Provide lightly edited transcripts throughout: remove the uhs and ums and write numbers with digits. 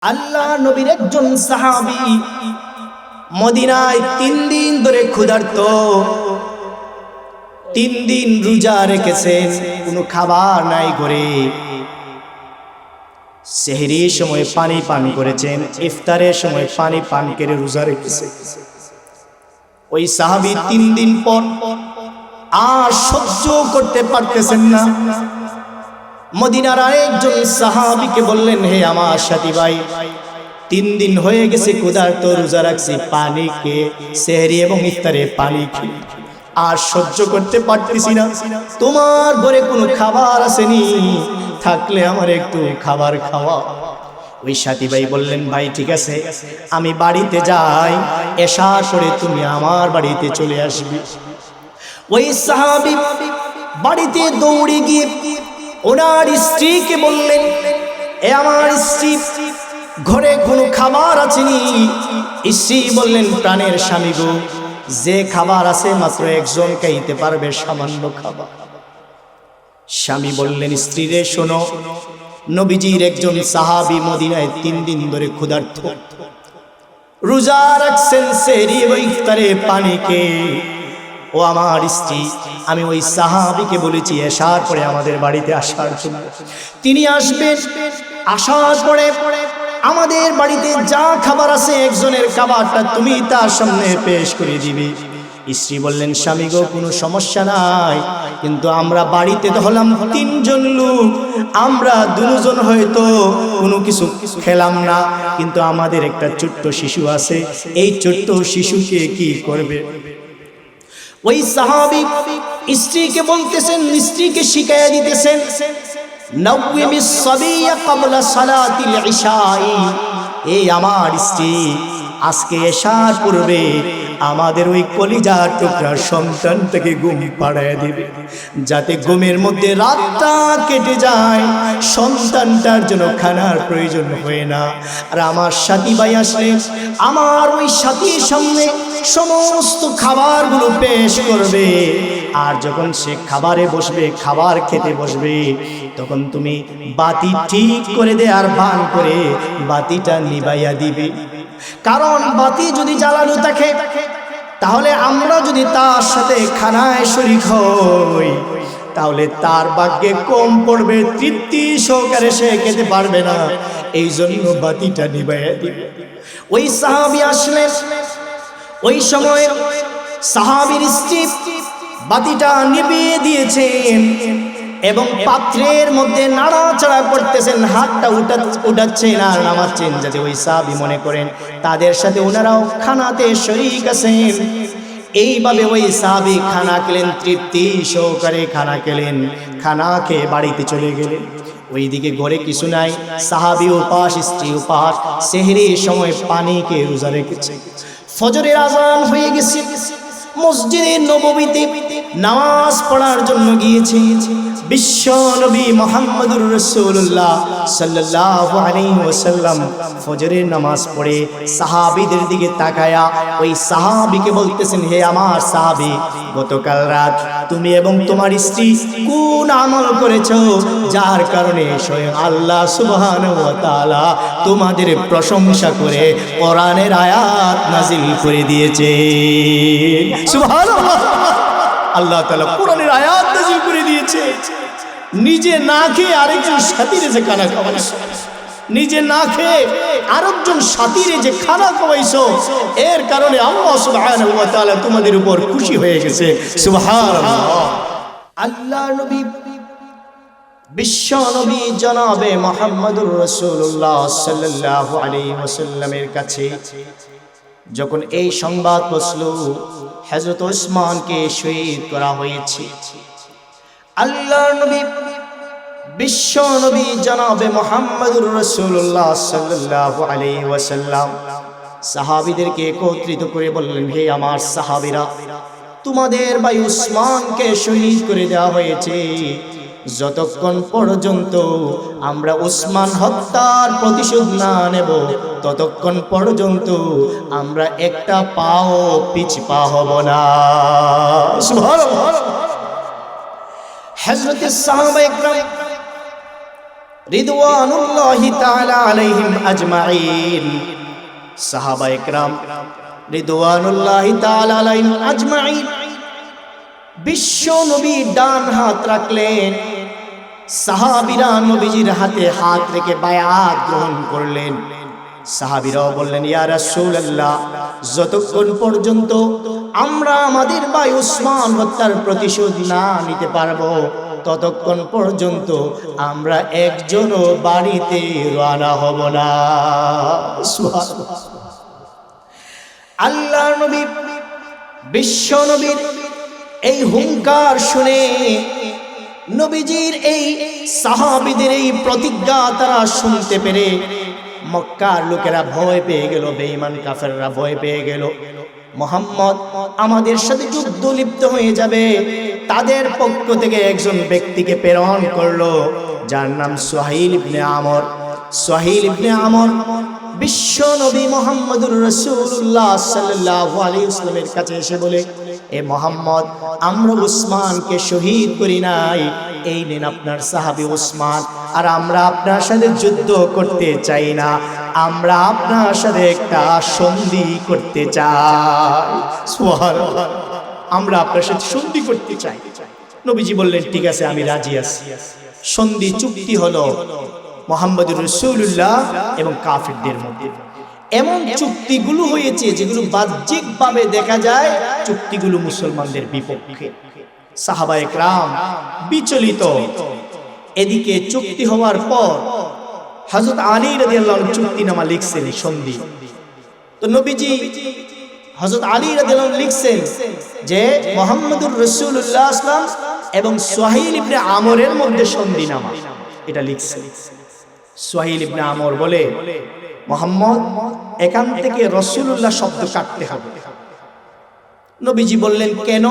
আল্লাহ নবীর একজন সাহাবী মদিনায় 3 দিন ধরে ক্ষুধার্ত, 3 দিন রোজা রেখেছেন, কোনো খাবার নাই করে। সেহরির সময় পানি পান করেছেন, ইফতারের সময় পানি পান করে রোজা রেখেছেন। ওই সাহাবী 3 দিন পর আর সহ্য করতে পারতেছেন না। মদিনার আরেকজন সাহাবীকে বললেন, হে আমার সাথী ভাই, 3 দিন হয়ে গেছে ক্ষুধার্ত, রোজা রাখছি, পানি খেয়ে সেহরি এবং ইফতারে পানি খেয়ে আর সহ্য করতে পারতেছি না। তোমার ঘরে কোনো খাবার আসেনি? থাকলে আমার একটু খাবার খাওয়া। ওই সাথী ভাই বললেন, ভাই ঠিক আছে, আমি বাড়িতে যাই, এশার করে তুমি আমার বাড়িতে চলে আসবে। ওই সাহাবী বাড়িতে দৌড়ে গিয়ে ওনার স্ত্রীকে বললেন, এ আমার স্ত্রী, ঘরে কোনো খাবার আছেনি? স্ত্রী বললেন, প্রাণের স্বামী গো, যে খাবার আছে মাত্র একজন খাইতে পারবে, সামান্য খাবার। স্বামী বললেন, স্ত্রী রে শোনো, নবীজির একজন সাহাবী মদিনায় 3 দিন ধরে ক্ষুধার্ত, রোজা রাখছেন, সেহরি ও ইফতারে পানি খেয়ে। ও আমার স্ত্রী, আমি ওই সাহাবীকে বলেছি এশার পরে আমাদের বাড়িতে আসার জন্য। তিনি আসবেন, আসার পরে আমাদের বাড়িতে যা খাবার আছে একজনের খাবারটা তুমি তার সামনে পেশ করে দিবি। স্ত্রী বললেন, স্বামী গো, কোনো সমস্যা নাই, কিন্তু আমরা বাড়িতে তো হলাম 3 জন লোক, আমরা 2 জন হয়তো কোনো কিছু খেলাম না, কিন্তু আমাদের একটা ছোট্ট শিশু আছে, এই ছোট্ট শিশুকে কি করবে? ওই সাহাবী স্ত্রীকে বলতেছেন, স্ত্রীকে শিখাইয়া দিতেছেন, নাওমিস সাবিয়া ক্বাবলা সালাতিল ইশাই। এই আমার স্ত্রী, আজকে এশার পূর্বে আমাদের ওই কলিজার টুকরার সন্তানটাকে ঘুম পাড়ায় দিবে, যাতে ঘুমের মধ্যে রাতটা কেটে যায়, সন্তানটার জন্য খানার প্রয়োজন হয় না। আর আমার সাথী ভাই আসলে আমার ওই সাথীর সামনে সমস্ত খাবারগুলো পেশ করবে, আর যখন সে খাবারে বসবে, খাবার খেতে বসবে, তখন তুমি বাতি ঠিক করে দে আর ভান করে বাতিটা নিভাইয়া দিবে। কারণ বাতি যদি জ্বালানো থাকে, তাহলে আমরা যদি তার সাথে খানায় শরীক হই, তাহলে তার ভাগ্যে কম পড়বে, তৃপ্তি সহকারে সে খেতে পারবে না। এই জন্য বাতিটা নিভাইয়া দিবে। ওই সাহাবী আসলেন, ওই সময় সাহাবীর স্ত্রী বাতিটা নিভিয়ে দিয়েছেন এবং পাত্রের মধ্যে নাড়াচাড়া করতেছেন, হাতটা উঠাচ্ছেন আর নামাচ্ছেন, যাতে ওই সাহাবী মনে করেন তাদের সাথে ওনারাও খানাতে শরীক আছেন। এইভাবে ওই সাহাবী খানা খেলেন, তৃপ্তি সহকারে খানা খেলেন, খানা খেয়ে বাড়িতে চলে গেলেন। ওইদিকে ঘরে কিছু নাই, সাহাবী উপাস, স্ত্রী উপাস, সেহরির সময় পানি খেয়ে রোজা রেখেছে। ফজরের আজান হয়ে গেছে, মসজিদে নববীতে নামাজ পড়ার জন্য গিয়েছে। বিশ্ব নবী মুহাম্মদুর রাসূলুল্লাহ সাল্লাল্লাহু আলাইহি ওয়াসাল্লাম ফজরের নামাজ পড়ে সাহাবীদের দিকে তাকায়া ওই সাহাবীকে বলতেছেন, হে আমার সাহাবী, গতকাল রাত তুমি এবং তোমার স্ত্রী কোন আমল করেছো, যার কারণে স্বয়ং আল্লাহ সুবহানাহু ওয়া তাআলা তোমাদের প্রশংসা করে কোরআনের আয়াত নাযিল করে দিয়েছে। সুবহানাল্লাহ, আল্লাহ তাআলা কোরআনের আয়াত নাযিল করে দিয়েছে। নিজে না খেয়ে আরেকজন সাথীরে যে খানা খাওয়াইছো, নিজে না খেয়ে আরেকজন সাথীরে যে খানা খাওয়াইছো, এর কারণে আল্লাহ সুবহানাহু ওয়া তাআলা তোমাদের উপর খুশি হয়ে গেছে। সুবহানাল্লাহ। আল্লাহ নবী, বিশ্ব নবী জনাবে মুহাম্মদুর রাসূলুল্লাহ সাল্লাল্লাহু আলাইহি ওয়াসাল্লামের কাছে যখন এই সংবাদ পৌঁছল হযরত ওসমানকে শহীদ করা হয়েছে, আল্লাহ নবী, বিশ্ব নবী জনাবে মুহাম্মদুর রাসূলুল্লাহ সাল্লাল্লাহু আলাইহি ওয়াসাল্লাম সাহাবীদেরকে একত্রিত করে বললেন, হে আমার সাহাবীরা, তোমাদের ভাই ওসমানকে শহীদ করে দেওয়া হয়েছে। যতক্ষণ পর্যন্ত আমরা ওসমান হত্যার প্রতিশোধ না নেব, ততক্ষণ পর্যন্ত আমরা একটা পাও পিছপা হব না। সুবহানাল্লাহ। হযরত সাহাবা ইকরাম রিদওয়ানুল্লাহি তাআলা আলাইহিম আজমাইন। সাহাবায়ে কেরাম রিদওয়ানুল্লাহি তাআলা আলাইহিম আজমাইন বিশ্ব নবী ডান হাত রাখলেন, সাহাবীরা নবীজির হাতে হাত রেখে বায়াত গ্রহণ করলেন। সাহাবীরাও বললেন, ইয়া রাসূলুল্লাহ, যতক্ষণ পর্যন্ত আমরা আমাদের ভাই উসমান হত্যার প্রতিশোধ না নিতে পারবো ততক্ষণ পর্যন্ত আমরা একজনও বাড়িতে রওনা হব না। সুবহানাল্লাহ। আল্লাহর নবী বিশ্ব নবীর এই হুঙ্কার শুনে, নবীজির এই সাহাবীদের এই প্রতিজ্ঞা তারা শুনতে পেরে মক্কার লোকেরা ভয় পেয়ে গেল, বেঈমান কাফেররা ভয় পেয়ে গেল। মুহাম্মদ আমাদের সাথে যুদ্ধ লিপ্ত হয়ে যাবে। তাদের পক্ষ থেকে একজন ব্যক্তিকে প্রেরণ করলো, যার নাম সুহাইল ইবনে আমর। সুহাইল ইবনে আমর বিশ্ব নবী মুহাম্মদুর রাসূলুল্লাহ সাল্লাল্লাহু আলাইহি ওয়াসাল্লামের কাছে এসে বলে, এ মুহাম্মদ, আমরা উসমানকে শহীদ করি নাই, এই নেন আপনার সাহাবী উসমান, আর আমরা আপনার সাথে যুদ্ধ করতে চাই না, আমরা আপনার সাথে একটা সন্ধি করতে চাই। সুবহানাল্লাহ। আমরা আপনার সাথে সন্ধি করতে চাই। নবীজি বললেন, ঠিক আছে, আমি রাজি আছি। সন্ধি চুক্তি হলো মুহাম্মদুর রাসূলুল্লাহ এবং কাফিরদের মধ্যে। এমন চুক্তিগুলো হয়েছে যেগুলো বাহ্যিকভাবে দেখা যায় চুক্তিগুলো মুসলমানদের বিপক্ষে। সাহাবায়ে কেরাম বিচলিত। এদিকে চুক্তি হওয়ার পর হযরত আলী রাদিয়াল্লাহু আনহু চুক্তিনামা লিখছেন, সন্ধি। তো নবীজি হযরত আলী রাদিয়াল্লাহু আনহু লিখছেন যে মুহাম্মদুর রাসূলুল্লাহ সাল্লাল্লাহু আলাইহি ওয়াসাল্লাম এবং সুহাইল ইবনে আমরের মধ্যে সন্ধিনামা, এটা লিখছেন। সুহাইল ইবনে আমর বলে, মুহাম্মদ, এখান থেকে রাসূলুল্লাহ শব্দ কাটতে হবে। নবীজি বললেন, কেন?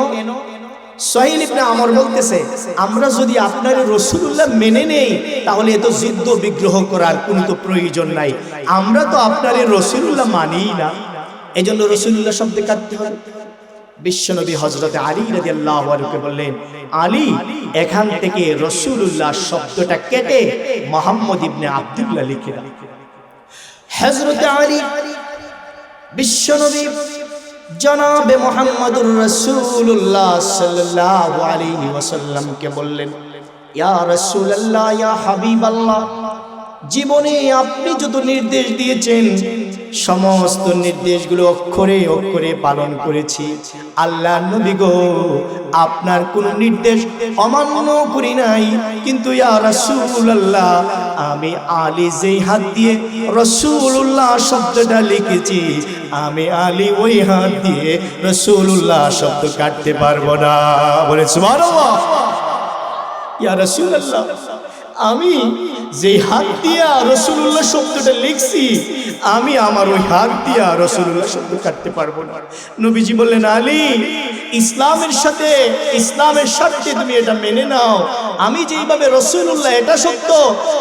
সুহাইল ইবনে আমর বলতেছে, আমরা যদি আপনার রাসূলুল্লাহ মেনে নেই তাহলে এত যুদ্ধ বিগ্রহ করার কোনো তো প্রয়োজন নাই, আমরা তো আপনার রাসূলুল্লাহ মানিই না, এজন্য রাসূলুল্লাহ শব্দ কাটতে হবে। বিশ্বনবী হযরত আলী রাদিয়াল্লাহু আনহুকে বললেন, আলী, এখান থেকে রাসূলুল্লাহ শব্দটা কেটে মুহাম্মদ ইবনে আব্দুল্লাহ লিখে দাও। হযরত আলী বিশ্বনবী জনাবে মুহাম্মদুর রাসূলুল্লাহ সাল্লাল্লাহু আলাইহি ওয়াসাল্লামকে বললেন, ইয়া রাসূলুল্লাহ, ইয়া হাবিবাল্লাহ, জীবনে আপনি যত নির্দেশ দিয়েছেন সমস্ত নির্দেশগুলো অক্ষরে অক্ষরে পালন করেছি। আল্লাহর নবী গো, আপনার কোন নির্দেশ অমান্য করি নাই, কিন্তু ইয়া রাসূলুল্লাহ, আমি আলী যেই হাত দিয়ে রাসূলুল্লাহ শব্দটা লিখেছি, আমি আলী ওই হাত দিয়ে রাসূলুল্লাহ শব্দ কাটতে পারবো না। বলে সুবহানাল্লাহ। ইয়া রাসূলুল্লাহ, আমি যে হাত দিয়া রাসূলুল্লাহ শব্দটা লিখছি, আমি আমার ওই হাত দিয়া রাসূলুল্লাহ শব্দ কাটতে পারবো না। নবীজি বললেন, আলী, ইসলামের সাথে তুমি এটা মেনে নাও, আমি যেইভাবে রাসূলুল্লাহ এটা সত্য,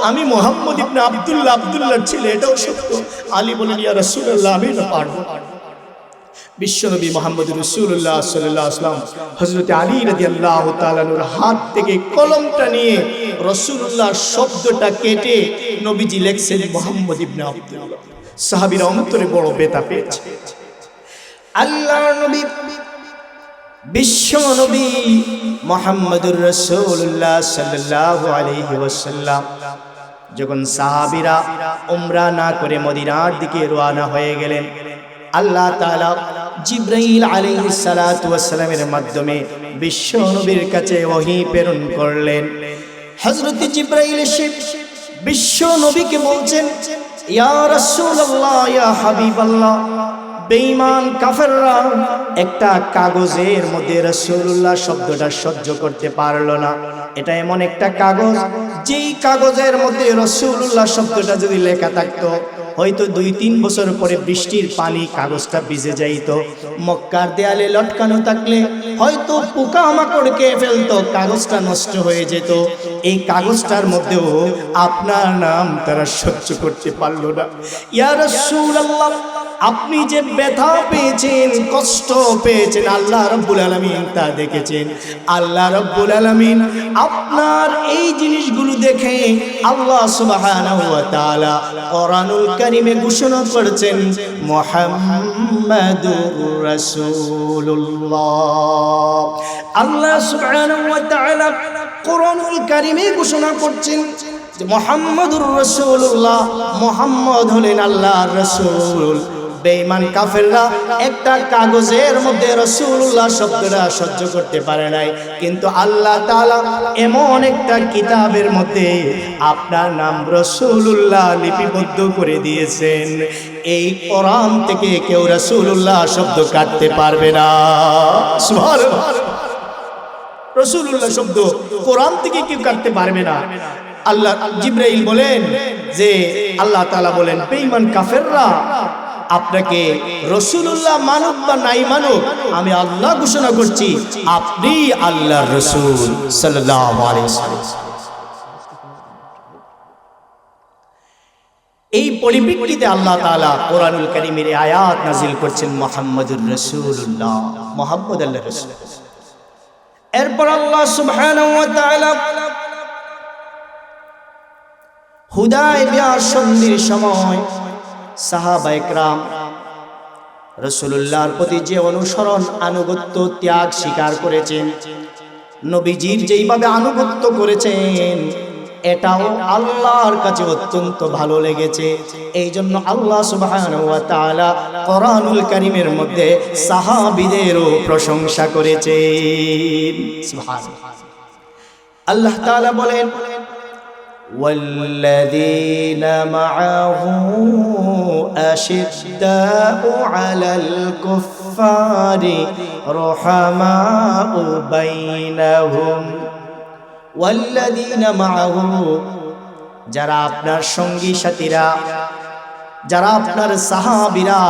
আমি মুহাম্মদ ইবনে আব্দুল্লাহর ছেলে এটাও সত্য। আলী বলেন, ইয়া রাসূলুল্লাহ, আমি এটা পারবো। বিশ্বনবী মুহাম্মদ রাসূলুল্লাহ সাল্লাল্লাহু আলাইহি ওয়াসাল্লাম হযরত আলী রাদিয়াল্লাহু তাআলা আনহুর হাত থেকে কলমটা নিয়ে রাসূলুল্লাহ শব্দটা কেটে নবীজি লিখছেন মুহাম্মদ ইবনে আব্দুল্লাহ। সাহাবীরা অন্তরে বড় ব্যথা পেয়েছে। আল্লাহর নবী বিশ্বনবী মুহাম্মদুর রাসূলুল্লাহ সাল্লাল্লাহু আলাইহি ওয়াসাল্লাম যখন সাহাবীরা উমরা না করে মদিনার দিকে রওনা হয়ে গেলেন, আল্লাহ তাআলা জিবরাইল আলাইহিস সালাতু ওয়াস সালামের মাধ্যমে বিশ্ব নবীর কাছে ওহী প্রেরণ করলেন। হযরত জিবরাইল এসে বিশ্ব নবীকে বলছেন, ইয়া রাসূলুল্লাহ, ইয়া হাবিবাল্লাহ, বেঈমান কাফেররা একটা কাগজের মধ্যে রাসূলুল্লাহ শব্দটা সহ্য করতে পারলো না। এটা এমন একটা কাগজ, যেই কাগজের মধ্যে রাসূলুল্লাহ শব্দটা যদি লেখা থাকতো, হয়তো 2-3 বছর পরে বৃষ্টির পানি কাগজটা ভিজে যাইতো। মক্কার দেয়ালে লটকানো থাকলে হয়তো পোকামাকড় খেয়ে ফেলতো, কাগজটা নষ্ট হয়ে যেত। এই কাগজটার মধ্যেও আপনার নাম তারা সহ্য করতে পারলো না। ইয়া রাসূলুল্লাহ, আপনি যে ব্যথা পেয়েছেন, কষ্ট পেয়েছেন, আল্লাহ রাব্বুল আলামিন তা দেখেছেন। আল্লাহ রাব্বুল আলামিন আপনার এই জিনিসগুলো দেখে আল্লাহ সুবহানাহু ওয়া তাআলা কোরআনুল কারীমে ঘোষণা করেছেন মুহাম্মাদুর রাসূলুল্লাহ। আল্লাহ সুবহানাহু ওয়া তাআলা কোরআনুল কারীমে ঘোষণা করছেন যে মুহাম্মাদুর রাসূলুল্লাহ, মুহাম্মদ হলেন আল্লাহর রাসূল। বেঈমান কাফেররা একটা কাগজের মধ্যে রাসূলুল্লাহ শব্দটা সহ্য করতে পারে নাই, কিন্তু আল্লাহ তাআলা এমন একটা কিতাবের মধ্যে আপনার নাম রাসূলুল্লাহ লিপিবদ্ধ করে দিয়েছেন। এই কোরআন থেকে কেউ রাসূলুল্লাহ শব্দ কাটতে পারবে না। সুবহানাল্লাহ। রাসূলুল্লাহ শব্দ কোরআন থেকে কেউ কাটতে পারবে না। আল্লাহ জিবরাইল বলেন যে আল্লাহ তাআলা বলেন বেঈমান কাফেররা আপনাকে রাসূলুল্লাহ মানুক বা নাই মানুক, আমি আল্লাহ ঘোষণা করছি আপনি আল্লাহর রাসূল সাল্লাল্লাহু আলাইহি ওয়াসাল্লাম। এই পরিপ্রেক্ষিতে আল্লাহ তাআলা কোরআনুল কারীমের আয়াত নাযিল করছেন মুহাম্মাদুর রাসূলুল্লাহ, মুহাম্মদ আল্লাহর রাসূল। এরপর আল্লাহ সুবহানাহু ওয়া তাআলা হুদায়বিয়ার সন্ধির সময় সাহাবায়ে কেরাম রাসূলুল্লাহর প্রতি যে অনুসরণ, আনুগত্য, ত্যাগ স্বীকার করেছেন, নবীজির যেইভাবে আনুগত্য করেছেন, এটাও আল্লাহর কাছে অত্যন্ত ভালো লেগেছে। এই জন্য আল্লাহ সুবহানাহু ওয়া তাআলা কোরআনুল কারীমের মধ্যে সাহাবীদেরও প্রশংসা করেছেন। সুবহানাল্লাহ। আল্লাহ তাআলা বলেন والذين معه أشداء على الكفار رحماء بينهم والذين معه, যারা আপনার সঙ্গী সাথীরা, যারা আপনার সাহাবীরা,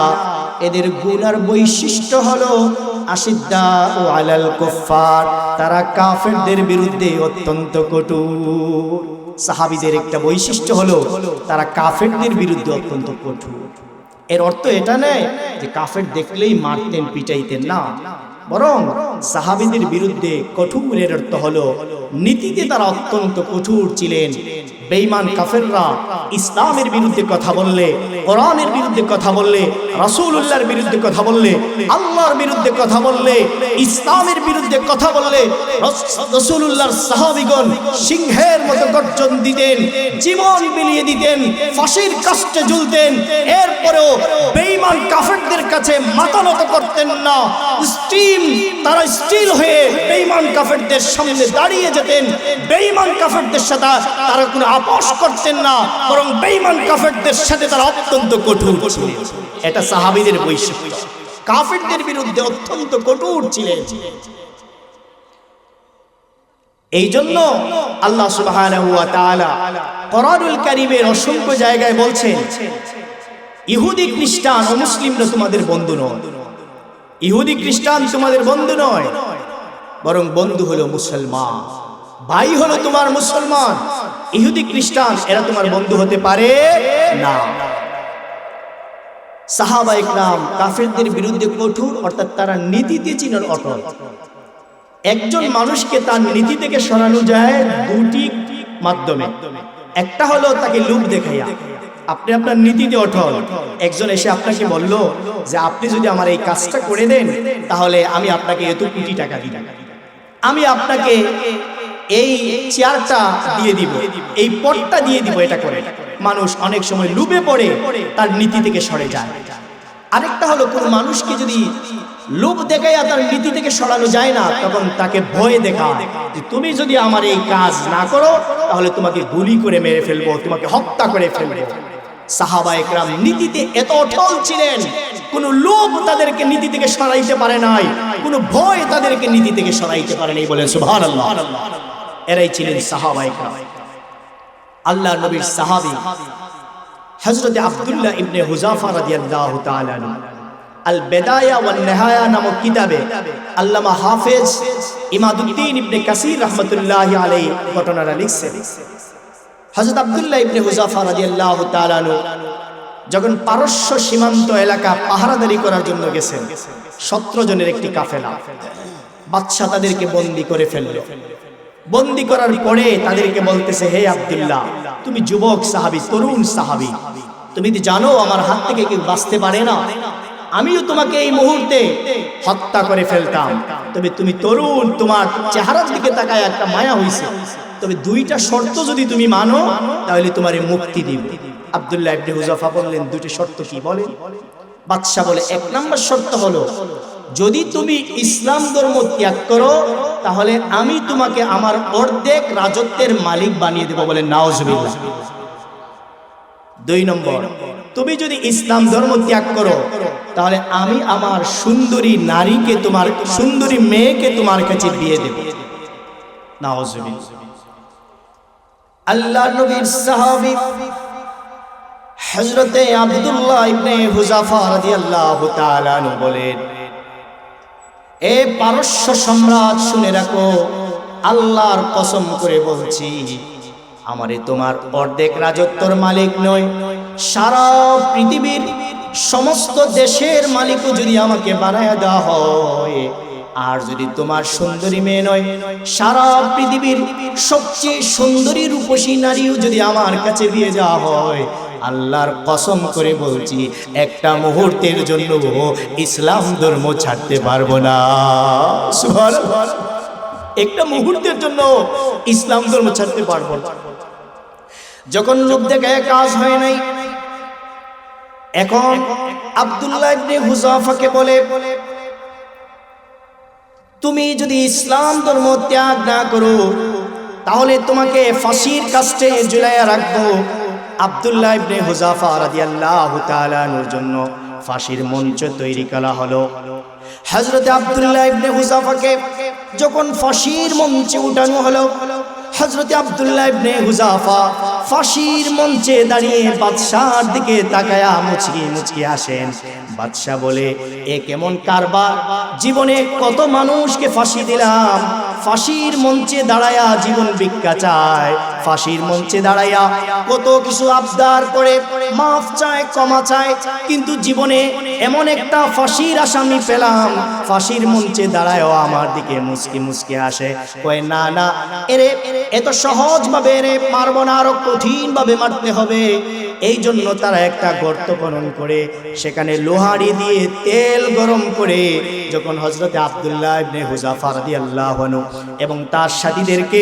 এদের গুণ আর বৈশিষ্ট্য হলো আশিদ্দাউ আলাল কুফার, তারা কাফেরদের বিরুদ্ধে অত্যন্ত কঠোর। সাহাবীদের একটা বৈশিষ্ট্য হলো তারা কাফেরদের বিরুদ্ধে অত্যন্ত কঠোর। এর অর্থ এটা নয় যে কাফের দেখলেই মারতেন, পিটাইতেন, না, বরং সাহাবীদের বিরুদ্ধে কঠোরের অর্থ হলো নীতিতে তারা অত্যন্ত কঠোর ছিলেন। বেঈমান কাফেররা ইসলামের বিরুদ্ধে কথা বললে, কোরআনের বিরুদ্ধে কথা বললে, রাসূলুল্লাহর বিরুদ্ধে কথা বললে, আল্লাহর বিরুদ্ধে কথা বললে, ইসলামের বিরুদ্ধে কথা বললে রাসূলুল্লাহর সাহাবীগণ সিংহের মতো গর্জন দিতেন, জীবন বিলিয়ে দিতেন, ফাঁসির কাস্টে ঝুলতেন। এরপরেও বেঈমান কাফেরদের কাছে মাথা নত করতেন না। তারা স্টিল হয়ে বেঈমান কাফেরদের সামনে দাঁড়িয়ে যেতেন। বেঈমান কাফেরদের সাথে তারা কোনো আপোষ করতেন না, বরং বেঈমান কাফেরদের সাথে তারা অত্যন্ত কঠোর ছিলেন। এটা সাহাবীদের বৈশিষ্ট্য, কাফেরদের বিরুদ্ধে অত্যন্ত কঠোর ছিলেন। এই জন্য আল্লাহ সুবহানাহু ওয়া তাআলা কোরআনুল কারীমের অসংখ্য জায়গায় বলছেন ইহুদি খ্রিস্টান ও মুসলিমরা তোমাদের বন্ধু নয়। ইহুদি খ্রিস্টান তোমাদের বন্ধু নয়, বরং বন্ধু হলো মুসলমান, ভাই হলো তোমার মুসলমান। ইহুদি খ্রিস্টান এরা তোমার বন্ধু হতে পারে না। সাহাবায়ে কেরাম কাফেরদের বিরুদ্ধে কঠোর, অর্থাৎ তারা নীতিতে ছিলেন অটল। একজন মানুষকে তার নীতি থেকে সরানো যায় দুটি মাধ্যমে। একটা হলো তাকে লোভ দেখাইয়া, আপনি আপনার নীতিতে অটল। একজন এসে আপনাকে বলল যে আপনি যদি আমার এই কাজটা করে দেন তাহলে আমি আপনাকে এত কোটি টাকা দিব, আমি আপনাকে এই চেয়ারটা দিয়ে দিব, এই পদটা দিয়ে দিব, এটা করে। মানুষ অনেক সময় লোভে পড়ে তার নীতি থেকে সরে যায়। আরেকটা হলো কোন মানুষকে যদি লোভ দেখাইয়া তার নীতি থেকে সরানো যায় না, তখন তাকে ভয় দেখায় যে তুমি যদি আমার এই কাজ না করো তাহলে তোমাকে গুলি করে মেরে ফেলবো, তোমাকে হত্যা করে ফেলবো। সাহাবায়ে কেরাম নীতিতে এত অটল ছিলেন, কোন লোভ তাদেরকে নীতি থেকে সরাইতে পারে নাই, কোন ভয় তাদেরকে নীতি থেকে সরাইতে পারে নাই। বলেন সুবহানাল্লাহ। এরাই ছিলেন সাহাবায়ে কেরাম। আল্লাহর নবীর সাহাবী হযরত আব্দুল্লাহ ইবনে হুযাফা রাদিয়াল্লাহু তাআলা আল বিদায়া ওয়ান নিহায়া নামক কিতাবে আল্লামা হাফেজ ইমাদউদ্দিন ইবনে কাসির রাহমাতুল্লাহি আলাইহি ঘটনাটা লিখছেন। হযরত আব্দুল্লাহ ইবনে হুযাফা রাদিয়াল্লাহু তাআলা যখন পারস্য সীমান্ত এলাকা পাহারাদারি করার জন্য গেছেন, 17 জনের একটি কাফেলা, বাদশা তাদেরকে বন্দী করে ফেলল। বন্দী করার পরে তাদেরকে বলতেছে, হে আব্দুল্লাহ, তুমি যুবক সাহাবী, তরুণ সাহাবী, তুমি কি জানো আমার হাত থেকে কেউ বাঁচতে পারে না? আমিও তোমাকে এই মুহূর্তে হত্যা করে ফেলতাম, তবে তুমি তরুণ, তোমার চেহারার দিকে তাকায় একটা মায়া হইছে, তবে 2টা শর্ত যদি তুমি মানো তাহলে তোমারে মুক্তি দিব। আব্দুল্লাহ ইবনে হুযাফা বললেন, 2টি শর্ত কি বলেন? বাদশা বলে, 1 নম্বর শর্ত হলো, যদি তুমি ইসলাম ধর্ম ত্যাগ করো তাহলে আমি তোমাকে আমার অর্ধেক রাজত্বের মালিক বানিয়ে দেব। বলে নাউজুবিল্লাহ। 2 নম্বর, তুমি যদি ইসলাম ধর্ম ত্যাগ করো তাহলে আমি আমার সুন্দরী নারীকে, তোমার সুন্দরী মেয়েকে তোমার কাছে বিয়ে দেব। নাউজুবিল্লাহ। আল্লাহর নবীর সাহাবী হযরতে আব্দুল্লাহ ইবনে হুযাফা রাদিয়াল্লাহু তাআলা আনহু বলেন, এ পারস্য সম্রাট, শুনে রাখো, আল্লাহর কসম করে বলছি, আমারে তোমার অর্ধেক রাজত্বর মালিক নয়, সারা পৃথিবীর সমস্ত দেশের মালিকও যদি আমাকে বানায় দেওয়া হয়, আর যদি তোমার সুন্দরী মেয়ে নয়, সারা পৃথিবীর সবচেয়ে সুন্দরী রূপসী নারীও যদি আমার কাছে বিয়ে যাওয়া হয়, আল্লাহর কসম করে বলছি, একটা মুহূর্তের জন্য ইসলাম ধর্ম ছাড়তে পারবো না। সুবহানাল্লাহ। একটা মুহূর্তের জন্য ইসলাম ধর্ম ছাড়তে পারবো না। যখন লোক দেখায় কাজ হয় নাই, এখন আব্দুল্লাহ ইবনে হুযাফাকে বলে, তুমি যদি ইসলাম ধর্ম ত্যাগ না করো তাহলে তোমাকে ফাঁসির কাস্টে ঝুলাইয়া রাখবো। আব্দুল্লাহ ইবনে হুযাফা রাদিয়াল্লাহু তাআলা আনহুর জন্য ফাঁসির মঞ্চ তৈরি করা হলো। হযরতে আব্দুল্লাহ ইবনে হুযাফাকে যখন ফাঁসির মঞ্চে উঠানো হলো, হযরতে আব্দুল্লাহ ইবনে হুযাফা ফাঁসির মঞ্চে দাঁড়িয়ে বাদশার দিকে তাকায়া মুচকি মুচকি আসেন। বাদশা বলে, এ কেমন কারবার, জীবনে কত মানুষকে ফাঁসি দিলাম, ফাঁসির মঞ্চে দাঁড়ায়া জীবন ভিক্ষা চায়, ফাঁসির মঞ্চে দাঁড়ায়া কত কিছু আবদার করে, মাফ চায়, ক্ষমা চায়, কিন্তু জীবনে এমন একটা ফাঁসির আসামি পেলাম, ফাঁসির মঞ্চে দাঁড়ায়ও আমার দিকে মুচকি মুচকি আসে, কয় না না, এরে এত সহজ ভাবে এরে মারবো না, আরো কঠিন ভাবে মারতে হবে। এই জন্য তারা একটা গর্ত খনন করে সেখানে লোহাড়ি দিয়ে তেল গরম করে যখন হযরতে আব্দুল্লাহ ইবনে হুযাফা রাদিয়াল্লাহু আনহু এবং তার সাথীদেরকে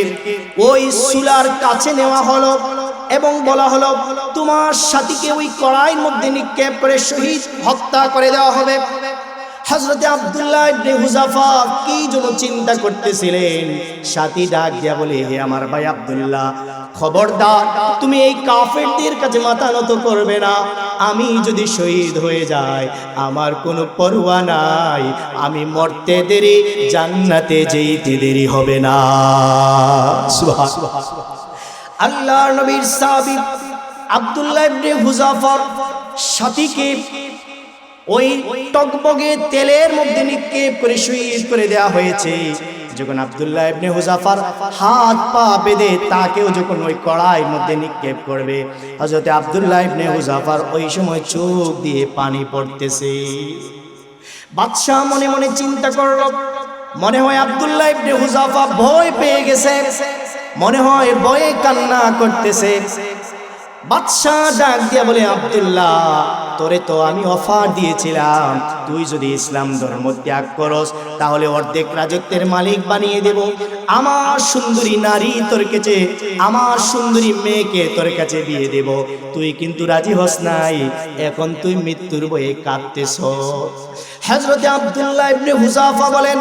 ওই চুলার কাছে নেওয়া হলো এবং বলা হলো, তোমার সাথীকে ওই কড়াইয়ের মধ্যে নিক্ষেপ করে শহীদ হত্যা করে দেওয়া হবে। হযরতে আব্দুল্লাহ ইবনে হুযাফা কি যেন চিন্তা করতেছিলেন, সাথী ডাক দিয়া বলে, হে আমার ভাই আব্দুল্লাহ, খবরদার তুমি এই কাফেরদের কাছে মাথা নত করবে না, আমি যদি শহীদ হয়ে যাই আমার কোনো পরোয়া নাই, আমি মরতে দেরি, জান্নাতে যেতে দেরি হবে না। সুবহানাল্লাহ। আল্লাহর নবীর সাহাবী আব্দুল্লাহ ইবনে হুযাফার সাথীকে ওই টকবগে তেলের মধ্যে নিক্ষেপ করে শহীদ করে দেওয়া হয়েছে। যখন আব্দুল্লাহ ইবনে হুযাফার হাত পা বেঁধে তাকেও যখন ওই কড়াইয়ের মধ্যে নিক্ষেপ করবে, হযরতে আব্দুল্লাহ ইবনে হুযাফার ওই সময় চোখ দিয়ে পানি পড়তেছে। বাদশা মনে মনে চিন্তা করল, মনে হয় আব্দুল্লাহ ইবনে হুযাফা ভয় পেয়ে গেছে, মনে হয় ভয়ে কান্না করতেছে। বাদশা ডাক দিয়া বলে, আব্দুল্লাহ, তোরে তো আমি অফার দিয়েছিলাম, তুই যদি ইসলাম ধর্ম ত্যাগ করস তাহলে অর্ধেক রাজত্বের মালিক বানিয়ে দেব, আমার সুন্দরী নারী তোর কাছে, আমার সুন্দরী মেয়েকে তোর কাছে দিয়ে দেব, তুই কিন্তু রাজি হস নাই, এখন তুই মৃত্যুর ভয়ে কাঁদতেছ। হযরতে আব্দুল্লাহ ইবনে হুযাফা বলেন,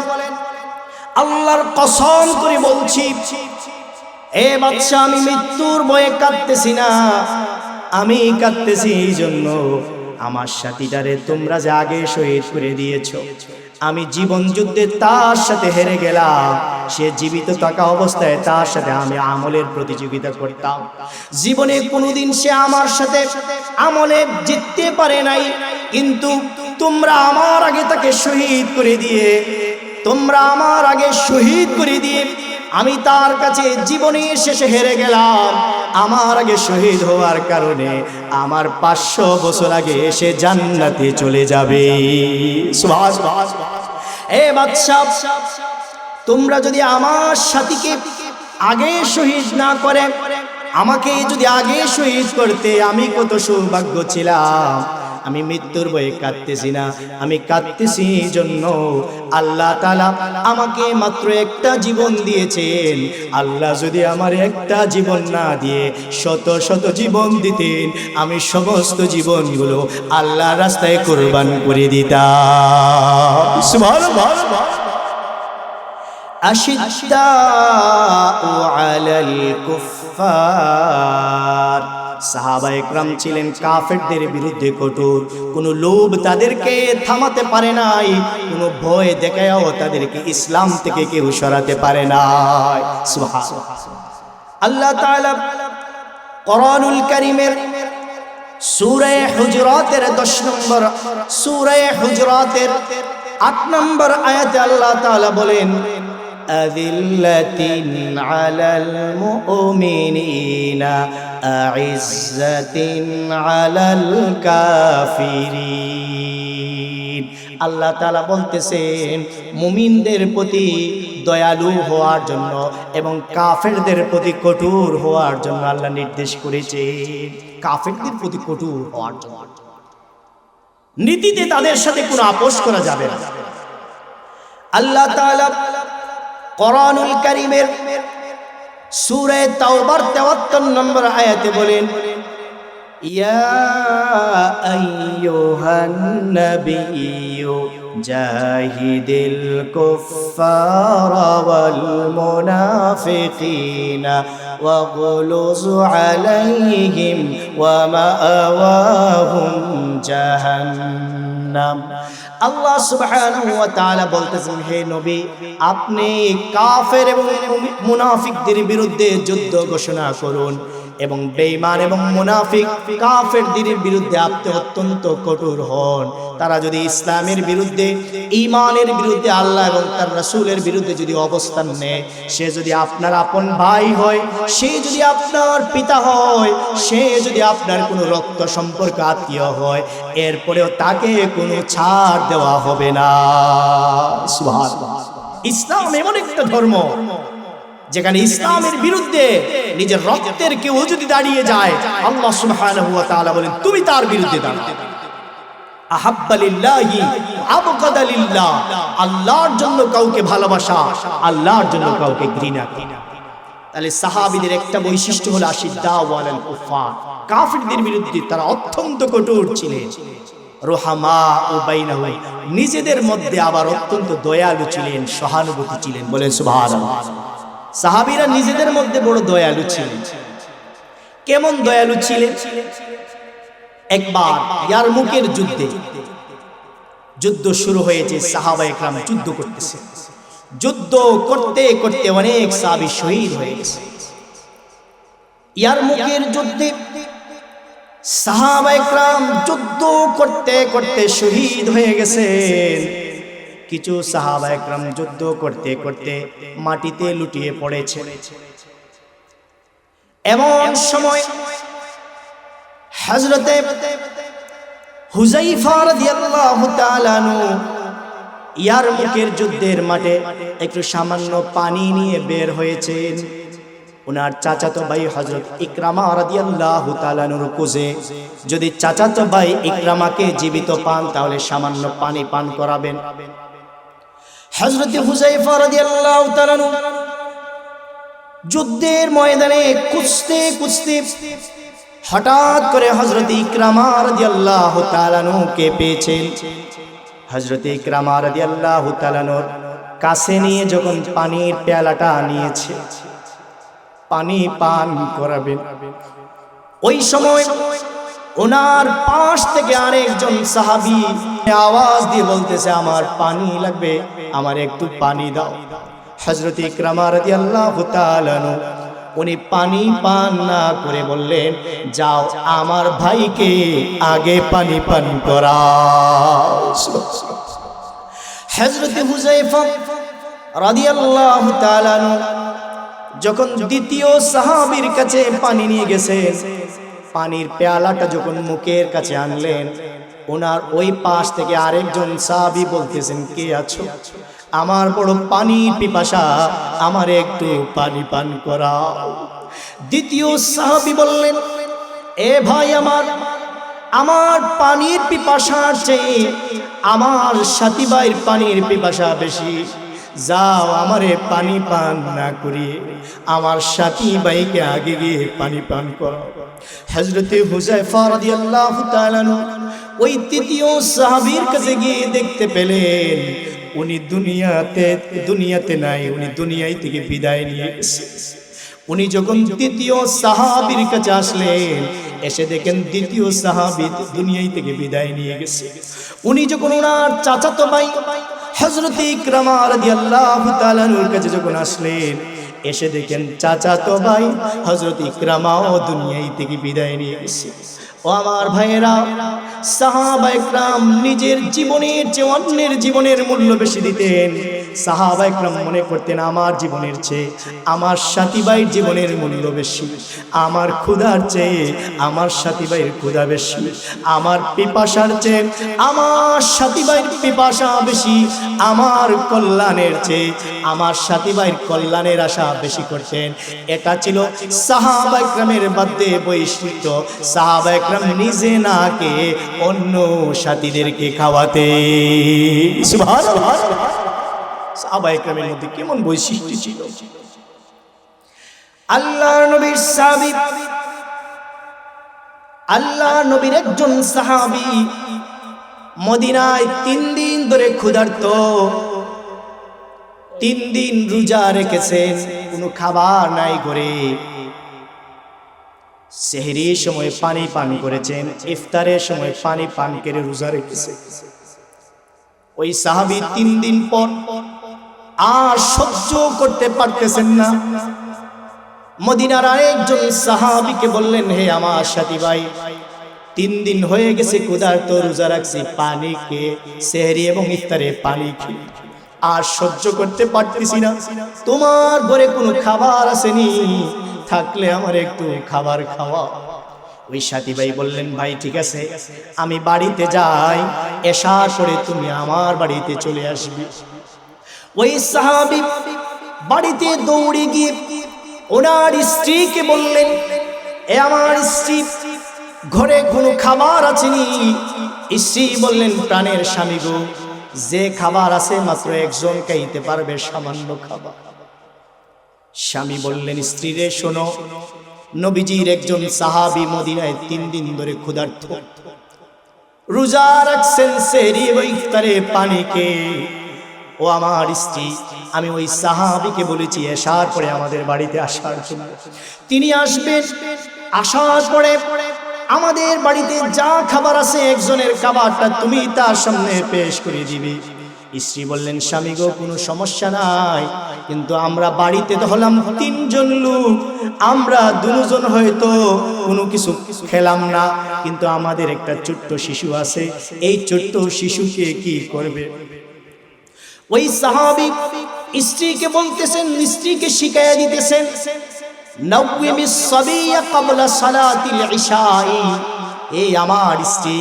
আল্লাহর কসম করে বলছি, এ বাদশা, আমি মৃত্যুর ভয়ে কাঁদতেছি না, আমি কাঁদতেছি এই জন্য আমার সাথীটারে তোমরা যে আগে শহীদ করে দিয়েছো, আমি জীবন যুদ্ধে তার সাথে হেরে গেলাম, সে জীবিত থাকা অবস্থায় তার সাথে আমি আমলের প্রতিযোগিতা করতাম, জীবনে কোনোদিন সে আমার সাথে আমলে জিততে পারে নাই, কিন্তু তোমরা আমার আগে তাকে শহীদ করে দিয়ে, তোমরা আমার আগে শহীদ করে দিয়ে আমি তার কাছে জীবনের শেষে হেরে গেলাম, আমার আগে শহীদ হওয়ার কারণে আমার 500 বছর আগে এসে জান্নাতে চলে যাবে। সুবহানাল্লাহ। এ বাদশা, তোমরা যদি আমার সাথীকে আগে শহীদ না করে, আমাকে যদি আগে শহীদ করতে, আমি কত সৌভাগ্য ছিলাম। আমি মৃত্যুর ভয়ে কাঁদতেছি না, আমি কাঁদতেছি জন্য আল্লাহ তাআলা আমাকে মাত্র একটা জীবন দিয়েছেন। আল্লাহ যদি আমার একটা জীবন না দিয়ে শত শত জীবন দিতেন, আমি সমস্ত জীবনগুলো আল্লাহর রাস্তায় কুরবান করে দিতাম। সুবহানাল্লাহ। আশিদ্দাউ আলাল কুফফার, সাহাবায়ে কেরাম ছিলেন কাফেরদের বিরুদ্ধে কঠোর। কোনো লোভ তাদেরকে থামাতে পারে নাই, কোনো ভয় দেখায়ও তাদেরকে ইসলাম থেকে কেউ সরাতে পারে নাই। সুবহানাল্লাহ। আল্লাহ তাআলা কোরআনুল কারীমের সূরা হুজুরাতের 10 নম্বর, সূরা হুজুরাতের 8 নম্বর আয়াতে আল্লাহ তাআলা বলেন, আযিল্লাতিন আলাল মুমিনিনা আইজ্জাতিন আলাল কাফিরিন। আল্লাহ তাআলা বলতেছেন মুমিনদের প্রতি দয়ালু হওয়ার জন্য এবং কাফেরদের প্রতি কঠোর হওয়ার জন্য আল্লাহ নির্দেশ করেছেন। কাফেরদের প্রতি কঠোর হওয়ার জন্য, নীতিতে তাদের সাথে কোনো আপোষ করা যাবে না। আল্লাহ তাআলা কোরআনুল কারীমের সূরা তাওবার 73 নম্বর আয়াতে বলেন, ইয়া আইয়ুহান নাবিয়্যু জাহিদিল কুফফারা ওয়াল মুনাফিকিনা ওয়াগলুজ আলাইহিম ওয়া মাআওয়াহুম জাহান্নাম। আল্লাহ সুবহানাহু ওয়া তাআলা বলতেছেন, হে নবী, আপনি কাফের এবং মুনাফিকদের বিরুদ্ধে যুদ্ধ ঘোষণা করুন এবং বেঈমান এবং মুনাফিক কাফেরদের বিরুদ্ধে আপনি অত্যন্ত কঠোর হন। তারা যদি ইসলামের বিরুদ্ধে, ঈমানের বিরুদ্ধে, আল্লাহ এবং তার রাসূলের বিরুদ্ধে যদি অবস্থান নেয়, সে যদি আপনার আপন ভাই হয়, সে যদি আপনার পিতা হয়, সে যদি আপনার কোনো রক্ত সম্পর্ক আত্মীয় হয়, এরপরেও তাকে কোনো ছাড় দেওয়া হবে না। সুবহানাল্লাহ। ইসলাম এমন একটা ধর্ম যেখানে ইসলামের বিরুদ্ধে নিজের রক্তের কেউ যদি দাঁড়িয়ে যায়, আল্লাহ সুবহানাহু ওয়া তাআলা বলেন তুমি তার বিরুদ্ধে দাঁড়াও। আহাব্বা লিল্লাহি আবগাদা লিল্লাহ, আল্লাহর জন্য কাউকে ভালোবাসা, আল্লাহর জন্য কাউকে ঘৃণা করা। তাহলে সাহাবীদের একটা বৈশিষ্ট্য হলো আশিদ্দাউ আলাল কুফফার, কাফিরদের বিরুদ্ধে তারা অত্যন্ত কঠোর ছিলেন। রুহামা ও বাইনাহুম, নিজেদের মধ্যে আবার অত্যন্ত দয়ালু ছিলেন, সহানুভূতি ছিলেন। বলেন সুবহানাল্লাহ। সাহাবীরা নিজেদের মধ্যে বড় দয়ালু ছিলেন। কেমন দয়ালু ছিলেন? একবার ইয়ারমুকের যুদ্ধে, যুদ্ধ শুরু হয়েছে, সাহাবায়ে কেরাম যুদ্ধ করতেছে। যুদ্ধ করতে করতে অনেক সাহাবী শহীদ হয়ে গেছে। ইয়ারমুকের যুদ্ধে সাহাবায়ে কেরাম যুদ্ধ করতে করতে শহীদ হয়ে গেছেন। কিছু সাহাবায়ে কেরাম যুদ্ধ করতে করতে মাটিতে লুটিয়ে পড়েছে। এমন সময় হযরতে হুযায়ফা রাদিয়াল্লাহু তাআলা আনহু ইয়ারমুকের যুদ্ধের মাঠে একটু সামান্য পানি নিয়ে বের হয়েছেন। ওনার চাচাতো ভাই হযরত ইকরামা রাদিয়াল্লাহু তাআলা আনহুর কোজে, যদি চাচাতো ভাই ইকরামাকে জীবিত পান তাহলে সামান্য পানি পান করাবেন। হযরত হুযায়ফা রাদিয়াল্লাহু তাআলা আনহু যুদ্ধের ময়দানে কুস্তে কুস্তে হঠাৎ করে হযরত ইকরামা রাদিয়াল্লাহু তাআলা আনহুকে পেয়েছেন। হযরত ইকরামা রাদিয়াল্লাহু তাআলা আনহুর কাছে নিয়ে যখন পানির পেয়ালাটা নিয়েছে, পানি পান করাবেন, ওই সময় ওনার পাশ থেকে আরেকজন সাহাবী আওয়াজ দিয়ে বলতেছে, আমার পানি লাগবে, আমার একটু পানি দাও। হযরত ইকরামা রাদিয়াল্লাহু তাআলা আনহু উনি পানি পান না করে বললেন, যাও আমার ভাইকে আগে পানি পান করাও। হযরত হুযায়ফা রাদিয়াল্লাহু তাআলা আনহু যখন দ্বিতীয় সাহাবীর কাছে পানি নিয়ে গেছেন, পানির পেয়ালাটা যখন মুখের কাছে আনলেন, ওনার ওই পাশ থেকে আরেকজন সাহাবী বলতেছেন, কে আছো? আমার বড় পানির পিপাসা, আমার একটু পানি পান করাও। দ্বিতীয় সাহাবী বললেন, এ ভাই আমার পানির পিপাসার চেয়ে আমার সাথী ভাইয়ের পানির পিপাসা বেশি। যাও আমারে পানি পান না করিয়ে আমার সাথী ভাইকে আগে গিয়ে পানি পান করো। হযরতে হুযায়ফা রাদিয়াল্লাহু তাআলা ওই তৃতীয় সাহাবীর কাছে গিয়ে দেখতে পেলেন উনি দুনিয়াতে নাই, উনি দুনিয়ায় থেকে বিদায় নিয়ে গেছে। উনি যখন তৃতীয় সাহাবীর কাছে আসলেন, এসে দেখেন দ্বিতীয় সাহাবী দুনিয়ায় থেকে বিদায় নিয়ে গেছে। উনি যখন ওনার চাচাতো ভাই হযরত ইকরামা রাদিয়াল্লাহু তাআলার কাছে যখন আসলেন, এসে দেখেন চাচাতো ভাই হযরত ইকরামাও দুনিয়ায় থেকে বিদায় নিয়ে গেছে। ও আমার ভাইয়েরা, সাহাবায়ে কেরাম নিজের জীবনের চেয়ে অন্যের জীবনের মূল্য বেশি দিতেন। সাহাবায়ে কেরাম মনে করতেন আমার জীবনের চেয়ে আমার সাথী ভাইয়ের জীবনের মূল্য বেশি, আমার ক্ষুধার চেয়ে আমার সাথী ভাইয়ের ক্ষুধা বেশি, আমার পিপাসার চেয়ে আমার সাথী ভাইয়ের পিপাসা বেশি, আমার কল্যাণের চেয়ে আমার সাথী ভাইয়ের কল্যাণের আশা বেশি করতেন। এটা ছিল সাহাবায়ে কেরামের মধ্যে বৈশিষ্ট্য। সাহাবায়ে কেরাম নিজে না খেয়ে অন্য সাথীদেরকে খাওয়াতে। সুবহানাল্লাহ। সাহাবায়ে কেরামের মধ্যে কেমন বৈশিষ্ট্য ছিল! আল্লাহর নবীর সাহাবী, আল্লাহর নবীর একজন সাহাবী মদিনায় 3 দিন ধরে ক্ষুধার্ত, 3 দিন রোজা রেখেছেন, কোনো খাবার নাই করে। সেহরির সময় পানি পান করেছেন, ইফতারের সময় পানি পান করে রোজা রেখেছেন। ওই সাহাবী 3 দিন পর আর সহ্য করতে পারতেছেন না। মদিনার আরেকজন সাহাবীকে বললেন, হে আমার সাথী ভাই, 3 দিন হয়ে গেছে ক্ষুধার্ত, রোজা রাখছি, পানি খেয়ে সেহরি এবং ইফতারে পানি খেয়ে আর সহ্য করতে পারতেছি না। তোমার ঘরে কোনো খাবার আসেনি? থাকলে আমার একটু খাবার খাওয়া। ওই সাথী ভাই বললেন, ভাই ঠিক আছে, আমি বাড়িতে যাই, এশার পরে তুমি আমার বাড়িতে চলে আসবে। ওই সাহাবী বাড়িতে দৌড়ে গিয়ে ওনার স্ত্রীকে বললেন, এ আমার স্ত্রী, ঘরে কোনো খাবার আছেনি? স্ত্রী বললেন, প্রাণের স্বামী গো, যে খাবার আছে মাত্র একজন খাইতে পারবে, সামান্য খাবার। স্বামী বললেন, স্ত্রী রে শোনো, নবীজির একজন সাহাবী মদিনায় 3 দিন ধরে ক্ষুধার্ত, রোজা রাখছেন, সেহরি ও ইফতারে পানি খেয়ে। ও আমার স্ত্রী, আমি ওই সাহাবীকে বলেছি এশার পরে আমাদের বাড়িতে আসার জন্য। তিনি আসবেন, আসার পরে আমাদের বাড়িতে যা খাবার আছে একজনের খাবারটা তুমি তার সামনে পেশ করে দিবে। স্ত্রী বললেন, স্বামী গো, কোনো সমস্যা নাই, কিন্তু আমরা বাড়িতে তো হলাম 3 জন লোক, আমরা 2 জন হয়তো কোনো কিছু খেলাম না, কিন্তু আমাদের একটা ছোট্ট শিশু আছে, এই ছোট্ট শিশুকে কি করবে? ওই সাহাবী স্ত্রীকে বলতেছেন, স্ত্রীকে শিখাইয়া দিতেছেন, নাওমিস সাবিয়া ক্বাবলা সালাতিল ইশাই। এই আমার স্ত্রী,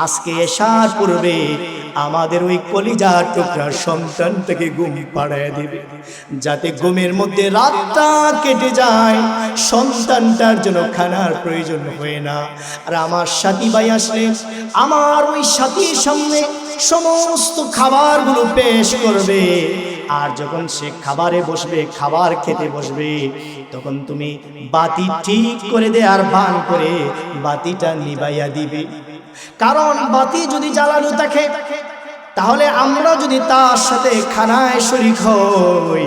আজকে এশার পূর্বে আমাদের ওই কলিজার টুকরা সন্তানটাকে ঘুম পাড়ায় দিবে, যাতে ঘুমের মধ্যে রাতটা কেটে যায়, সন্তানটার জন্য খানার প্রয়োজন হয় না। আর আমার সাথী ভাই আসলে আমার ওই সাথীর সামনে সমস্ত খাবারগুলো পেশ করবে, আর যখন সে খাবারে বসবে, খাবার খেতে বসবে, তখন তুমি বাতি ঠিক করে দে আর ভান করে বাতিটা নিভাইয়া দিবে। কারণ বাতি যদি জ্বালানো থাকে, তাহলে আমরা যদি তার সাথে খানায় শরীক হই,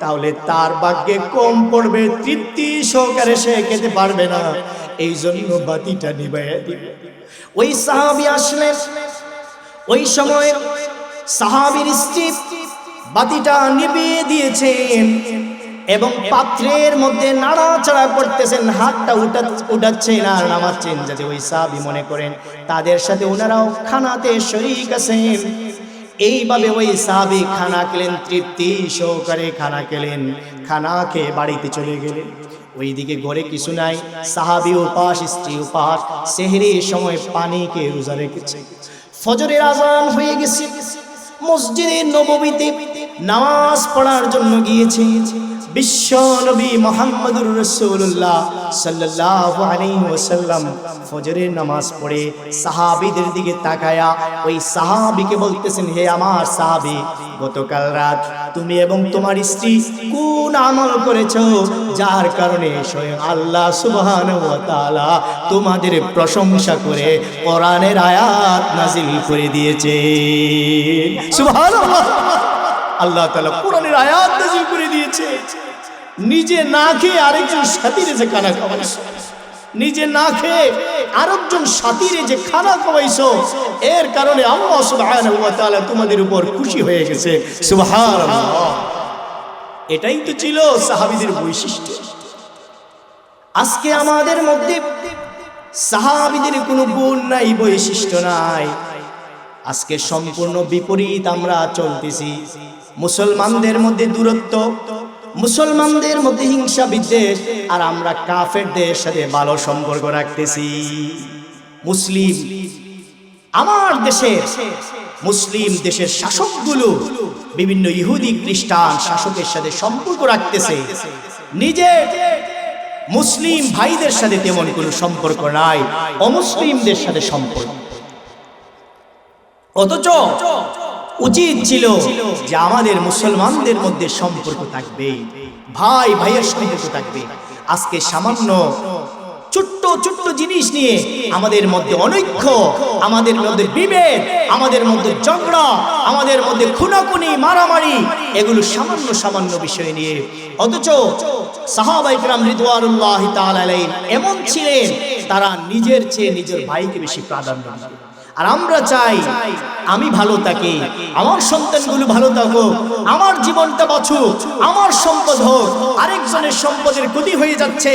তাহলে তার ভাগ্যে কম পড়বে, তৃপ্তি সহকারে সে খেতে পারবে না। এই জন্য বাতিটা নিভাইয়া দিবে। ওই সাহাবী আসলেন, ওই সময় সাহাবীর স্ত্রী বাতিটা নিভিয়ে দিয়েছেন এবং পাত্রের মধ্যে নাড়াচাড়া করতেছেন, হাতটা উঠাচ্ছেন আর নামাচ্ছেন, যাতে ওই সাহাবী মনে করেন তাদের সাথে ওনারাও খানাতে শরীক আছেন। এইভাবে ওই সাহাবী খানা খেলেন, তৃপ্তি সহকারে খানা খেলেন, খানা খেয়ে বাড়িতে চলে গেলেন। ওইদিকে ঘরে কিছু নাই, সাহাবী উপাস, স্ত্রী উপাস, সেহরির সময় পানি খেয়ে রোজা রেখেছে। ফজরের আজান হয়ে গেছে, মসজিদে নববীতে নামাজ পড়ার জন্য গিয়েছে। বিশ্ব নবী মুহাম্মদুর রাসূলুল্লাহ সাল্লাল্লাহু আলাইহি ওয়াসাল্লাম ফজরের নামাজ পড়ে সাহাবীদের দিকে তাকায়া ওই সাহাবীকে বলতেছেন, হে আমার সাহাবী, গতকাল রাত তুমি এবং তোমার স্ত্রী কোন আমল করেছো যার কারণে স্বয়ং আল্লাহ সুবহানাহু ওয়া তাআলা তোমাদের প্রশংসা করে কোরআনের আয়াত নাযিল করে দিয়েছে। সুবহানাল্লাহ, আল্লাহ তাআলা কোরআনের আয়াত নাযিল করে দিয়েছে। নিজে না খেয়ে আরেকজন সাথীরে যে খানা খাওয়াইছো, নিজে না খেয়ে আরেকজন সাথীরে যে খানা খাওয়াইছো, এর কারণে আল্লাহ সুবহানাহু ওয়া তাআলা তোমাদের উপর খুশি হয়ে গেছে। সুবহানাল্লাহ, এটাই তো ছিল সাহাবীদের বৈশিষ্ট্য। আজকে আমাদের মধ্যে সাহাবীদের কোনো গুণ নাই, বৈশিষ্ট্য নাই। আজকে সম্পূর্ণ বিপরীত আমরা চলতেছি। মুসলমানদের মধ্যে দূরত্ব, মুসলমানদের মধ্যে হিংসা বিদ্বেষ, আর আমরা কাফেরদের সাথে ভালো সম্পর্ক রাখতেছি। মুসলিম আমার দেশের মুসলিম দেশের শাসকগুলো বিভিন্ন ইহুদি খ্রিস্টান শাসকের সাথে সম্পর্ক রাখতেছে, নিজে মুসলিম ভাইদের সাথে তেমন কোনো সম্পর্ক নাই, অমুসলিমদের সাথে সম্পর্ক। অথচ উচিত ছিল যে আমাদের মুসলমানদের মধ্যে সম্পর্ক থাকবে, ভাই ভাইয়ের সম্পর্ক থাকবে। আজকে সামান্য ছোট্ট ছোট্ট জিনিস নিয়ে আমাদের মধ্যে অনৈক্য, আমাদের মধ্যে বিভেদ, আমাদের মধ্যে ঝগড়া, আমাদের মধ্যে খুনাখুনি, মারামারি, এগুলো সামান্য সামান্য বিষয় নিয়ে। অথচ সাহাবায়ে কেরাম রিদওয়ানুল্লাহি তাআলা আলাইহিম এমন ছিলেন, তারা নিজের চেয়ে নিজের ভাইকে বেশি প্রাধান্য দিতেন। আর আমরা চাই আমি ভালো থাকি, আমার সন্তানগুলো ভালো থাকুক, আমার জীবনটা বাঁচুক, আমার সম্পদ হোক। আরেকজনের সম্পদের ক্ষতি হয়ে যাচ্ছে,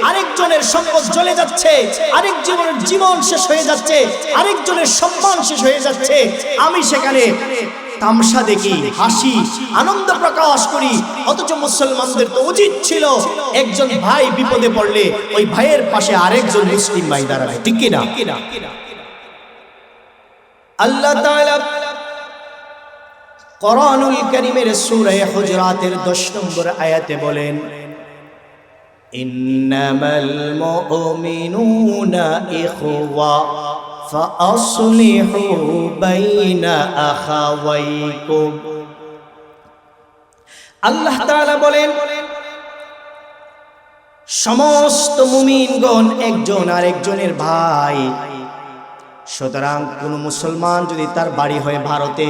আরেকজনের সম্পদ চলে যাচ্ছে, আরেকজনের জীবন শেষ হয়ে যাচ্ছে, আরেকজনের সম্মান শেষ হয়ে যাচ্ছে, আমি সেখানে তামসা দেখি, হাসি, আনন্দ প্রকাশ করি। অথচ মুসলমানদের তো উচিত ছিল একজন ভাই বিপদে পড়লে ওই ভাইয়ের পাশে আরেকজন মুসলিম ভাই দাঁড়াবে, ঠিক কি না? আল্লাহ তাআলা কোরআনুল কারীমের সূরা হুজুরাতের 10 নম্বর আয়াতে বলেন, ইন্নামাল মুমিনুনা ইখওয়া ফাআসলিহু বাইনা আখাওয়াইকুম। আল্লাহ তাআলা বলেন, সমস্ত মুমিনগণ একজন আরেকজনের ভাই। সুতরাং কোন মুসলমান যদি তার বাড়ি হয় ভারতে,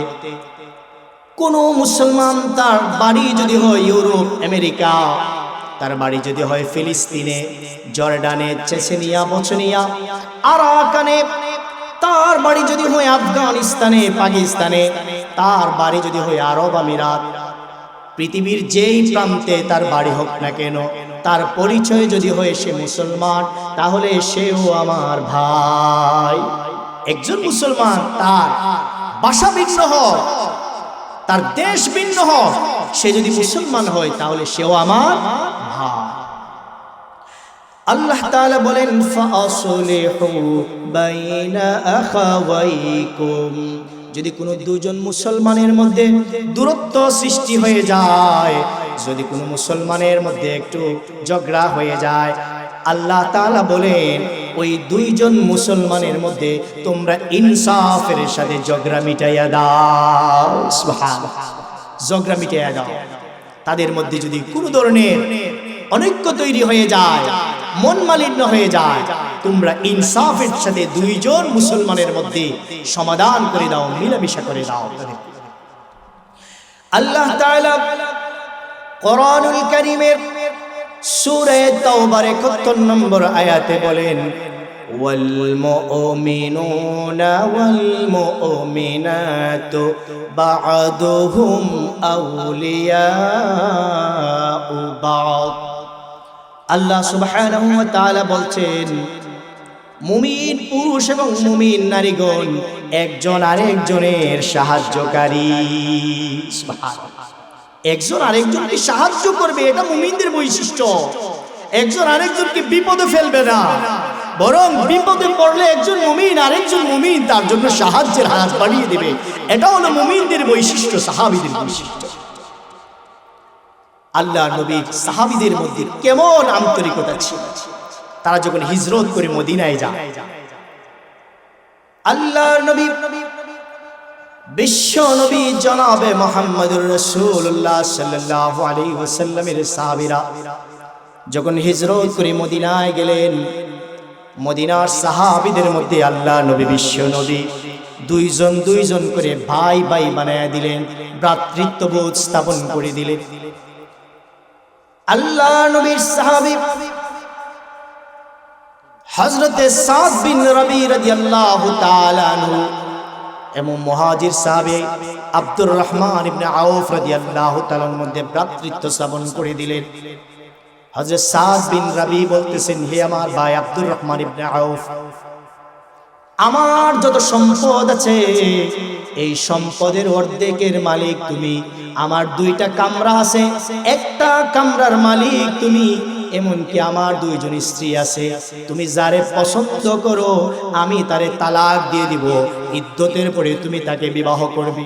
কোন মুসলমান তার বাড়ি যদি হয় ইউরোপ আমেরিকা, তার বাড়ি যদি হয় ফিলিস্তিনে, জর্ডানে, চেচেনিয়া, বচনিয়া, আরাকানে, তার বাড়ি যদি হয় আফগানিস্তানে, পাকিস্তানে, তার বাড়ি যদি হয় আরব আমিরাত, পৃথিবীর যেই প্রান্তে তার বাড়ি হোক না কেন, তার পরিচয় যদি হয় সে মুসলমান, তাহলে সেও আমার ভাই। একজন মুসলমান তার ভাষা ভিন্ন হোক, তার দেশ ভিন্ন হোক, সে যদি মুসলমান হয় তাহলে সেও আমার ভাই। আল্লাহ তাআলা বলেন, ফাআসলিহু বাইনা আখাওয়াইকুম। যদি কোনো দুজন মুসলমানের মধ্যে দূরত্ব সৃষ্টি হয়ে যায়, যদি কোনো মুসলমানের মধ্যে একটু ঝগড়া হয়ে যায়, আল্লাহ তাআলা বলেন ওই দুইজন মুসলমানের মধ্যে তোমরা ইনসাফের সাথে ঝগড়া মিটাইয়া দাও। সুবহানাল্লাহ, ঝগড়া মিটাইয়া দাও। তাদের মধ্যে যদি কোনো ধরনের অনৈক্য তৈরি হয়ে যায়, মন মালিন্য হয়ে যায়, তোমরা ইনসাফের সাথে দুইজন মুসলমানের মধ্যে সমাধান করে দাও, মিলামিশা করে দাও। আল্লাহ তাআলা কোরআনুল কারীমের সূরা তাওবার 71 নম্বর আয়াতে বলেন, ওয়াল মুমিনুনা ওয়াল মুমিনাতু বা'দুহুম আউলিয়াউ বা'দ। আল্লাহ সুবহানাহু ওয়া তাআলা বলছেন, মুমিন পুরুষ এবং মুমিন নারীগণ একজন আরেকজনের সাহায্যকারী। সুবহানাল্লাহ। একজন আরেকজনকে সাহায্য করবে, এটা মুমিনদের বৈশিষ্ট্য। একজন আরেকজনকে বিপদে ফেলবে না, বরং বিপদে পড়লে একজন মুমিন আরেকজন মুমিন তার জন্য সাহায্যের হাত বাড়িয়ে দেবে। এটা হলো মুমিনদের বৈশিষ্ট্য, সাহাবীদের বৈশিষ্ট্য। আল্লাহর নবীর সাহাবীদের মধ্যে কেমন আন্তরিকতা ছিল তারা যখন হিজরত করে মদিনায় যায়। আল্লাহর নবী বিশ্ব নবী জনাবে মুহাম্মদুর রাসূলুল্লাহ সাল্লাল্লাহু আলাইহি ওয়াসাল্লামের সাহাবীরা যখন হিজরত করে মদিনায় গেলেন, মদিনার সাহাবীদের মধ্যে আল্লাহর নবী বিশ্ব নবী দুইজন দুইজন করে ভাই ভাই বানায়া দিলেন, ভ্রাতৃত্ববোধ স্থাপন করে দিলেন। আল্লাহর নবীর সাহাবী হযরতে সাদ বিন রবি রাদিয়াল্লাহু তাআলা আনহু এবং মুহাজির সাহাবী আব্দুর রহমান ইবনে আউফ রাদিয়াল্লাহু তাআলার মধ্যে ভ্রাতৃত্ব স্থাপন করে দিলেন। হযরত সাদ বিন রবি বলতেছেন, হে আমার ভাই আব্দুর রহমান ইবনে আউফ, আমার যত সম্পদ আছে এই সম্পদের অর্ধেকের মালিক তুমি। আমার দুইটা কামরা আছে, একটা কামরার মালিক তুমি। এমনকি আমার দুইজন স্ত্রী আছে, তুমি যারে পছন্দ করো আমি তারে তালাক দিয়ে দিব, ইদ্যতের পরে তুমি তাকে বিবাহ করবে।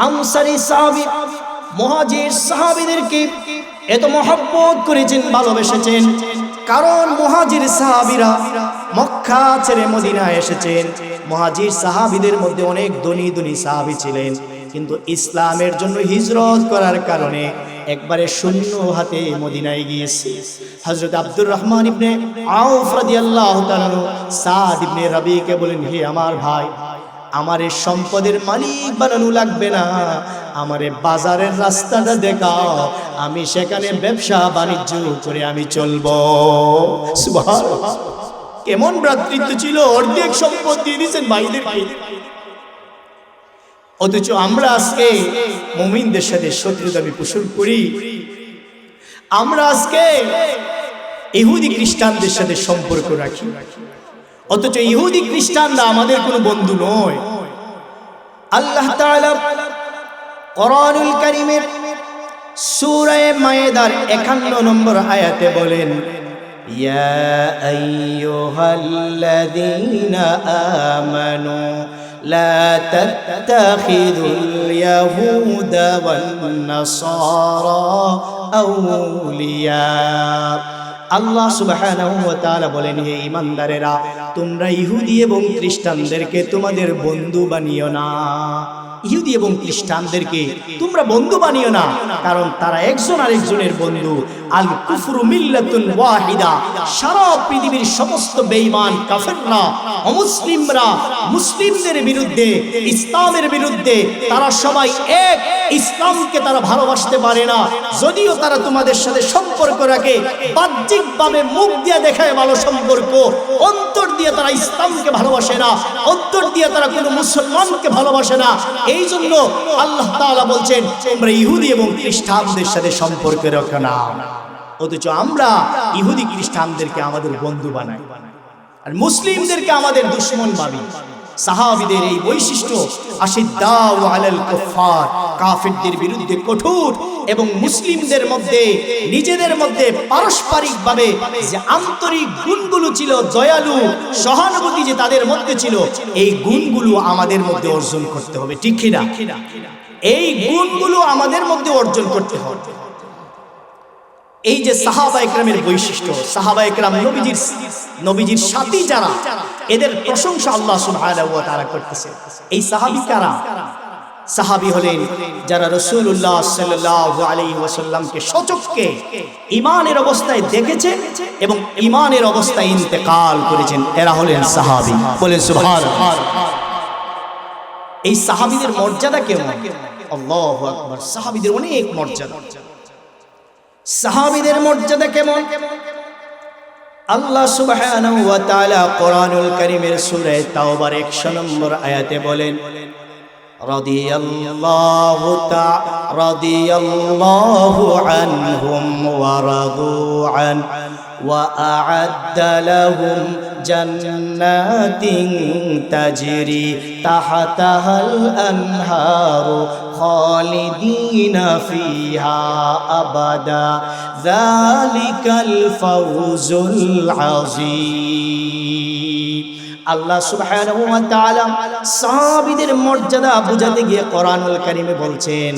আনসারী সাহাবী মুহাজির সাহাবীদেরকে এত মহব্বত করেছেন, ভালোবেসেছেন, কারণ মুহাজির সাহাবীরা মক্কা ছেড়ে মদিনায় এসেছেন। মুহাজির সাহাবীদের মধ্যে অনেক ধনী ধনী সাহাবী ছিলেন, কিন্তু ইসলামের জন্য হিজরত করার কারণে একবারে শূন্য হাতে মদিনায় গিয়েছে। হযরত আব্দুর রহমান ইবনে আউফ রাদিয়াল্লাহু তাআলা সাদ ইবনে রবিকে বলেন, হে আমার ভাই, আমারে সম্পদের মালিক বানানো লাগবে না, আমারে বাজারের রাস্তাটা দেখাও, আমি সেখানে ব্যবসা বাণিজ্য করে আমি চলবো। সুবহানাল্লাহ। কেমন ভ্রাতৃত্ব ছিল, অর্ধেক সম্পদ দিয়ে দিয়েছেন ভাইদেরকে। অথচ আমরা আজকে মুমিনদের সাথে শত্রুতা পোষণ করি। আমরা আজকে ইহুদি খ্রিস্টানদের সাথে সম্পর্ক রাখি, অথচ ইহুদি খ্রিস্টানরা আমাদের কোনো বন্ধু নয়। আল্লাহ তাআলা কোরআনুল কারীমের সূরা মায়েদার 51 নম্বর আয়াতে বলেন, ইয়া আইয়ুহাল্লাযীনা আমানু লা তাত্তাখিযুল ইয়াহুদা ওয়ান নাসারা আউলিয়া। আল্লাহ সুবহানাহু ওয়া তাআলা বলেন, হে ঈমানদারেরা, তোমরা ইহুদি এবং খ্রিস্টানদেরকে তোমাদের বন্ধু বানিও না। ইহুদি এবং খ্রিস্টানদেরকে তোমরা বন্ধু বানিও না, কারণ তারা একজন আরেকজনের বন্ধু। আল কুফরু মিল্লাতুন ওয়াহিদা। সারা পৃথিবীর সমস্ত বেঈমান কাফেররা, অমুসলিমরা মুসলিমদের বিরুদ্ধে, ইসলামের বিরুদ্ধে, তারা সবাই এক। ইসলামকে তারা ভালোবাসতে পারে না, যদিও তারা তোমাদের সাথে সম্পর্ক রাখে বাহ্যিকভাবে, মুখ দিয়ে দেখায় ভালো সম্পর্ক, অন্তর দিয়ে তারা ইসলামকে ভালোবাসে না, অন্তর দিয়ে তারা কোনো মুসলমানকে ভালোবাসে না। এই জন্য আল্লাহ তাআলা বলছেন, তোমরা ইহুদি এবং খ্রিস্টানদের সাথে সম্পর্ক রাখো না। অথচ আমরা ইহুদি খ্রিস্টানদেরকে আমাদের বন্ধু বানাই আর মুসলিমদেরকে আমাদের দুশমন ভাবি। সাহাবীদের এই বৈশিষ্ট্য, আশিদ্দাউ আলাল কুফার, কাফিরদের বিরুদ্ধে কঠোর, এবং মুসলিমদের মধ্যে নিজেদের মধ্যে পারস্পরিকভাবে যে আন্তরিক গুণগুলো ছিল, দয়ালু সহানুভূতি যে তাদের মধ্যে ছিল, এই গুণগুলো আমাদের মধ্যে অর্জন করতে হবে, ঠিক কি না? এই গুণগুলো আমাদের মধ্যে অর্জন করতে হবে। এই যে সাহাবা ইকরামের বৈশিষ্ট্য, সাহাবা ইকরাম নবীজির সাথী যারা, এদের প্রশংসা আল্লাহ সুবহানাহু ওয়া তাআলা করতেছে। এই সাহাবী কারা? সাহাবী হলেন যারা রাসূলুল্লাহ সাল্লাল্লাহু আলাইহি ওয়াসাল্লামকে সচক্ষে ঈমানের অবস্থায় দেখেছে এবং ঈমানের অবস্থায় ইন্তেকাল করেছেন, এরা হলেন সাহাবী। বলেন সুবহানাল্লাহ। এই সাহাবীদের মর্যাদা কেমন? আল্লাহু আকবার। সাহাবীদের অনেক মর্যাদা। সাহাবীদের মর্যাদা কেমন? আল্লাহ সুবহানাহু ওয়া তাআলা কোরআনুল কারীমের সূরা তাওবার 100 নম্বর আয়াতে বলেন, রাদিয়াল্লাহু আনহুম ওয়া রাদু আন ওয়া আ'আদ্দা লাহুম জান্নাতিন তাজরি তাহতাহাল আনহারু খালিদিনা ফিহা আবাদা যালিকাল ফাওজুল আযীম। আল্লাহ সুবহানাহু ওয়া তাআলা সাহাবীদের মর্যাদা বুঝাতে গিয়ে কোরআনুল কারীমে বলছেন,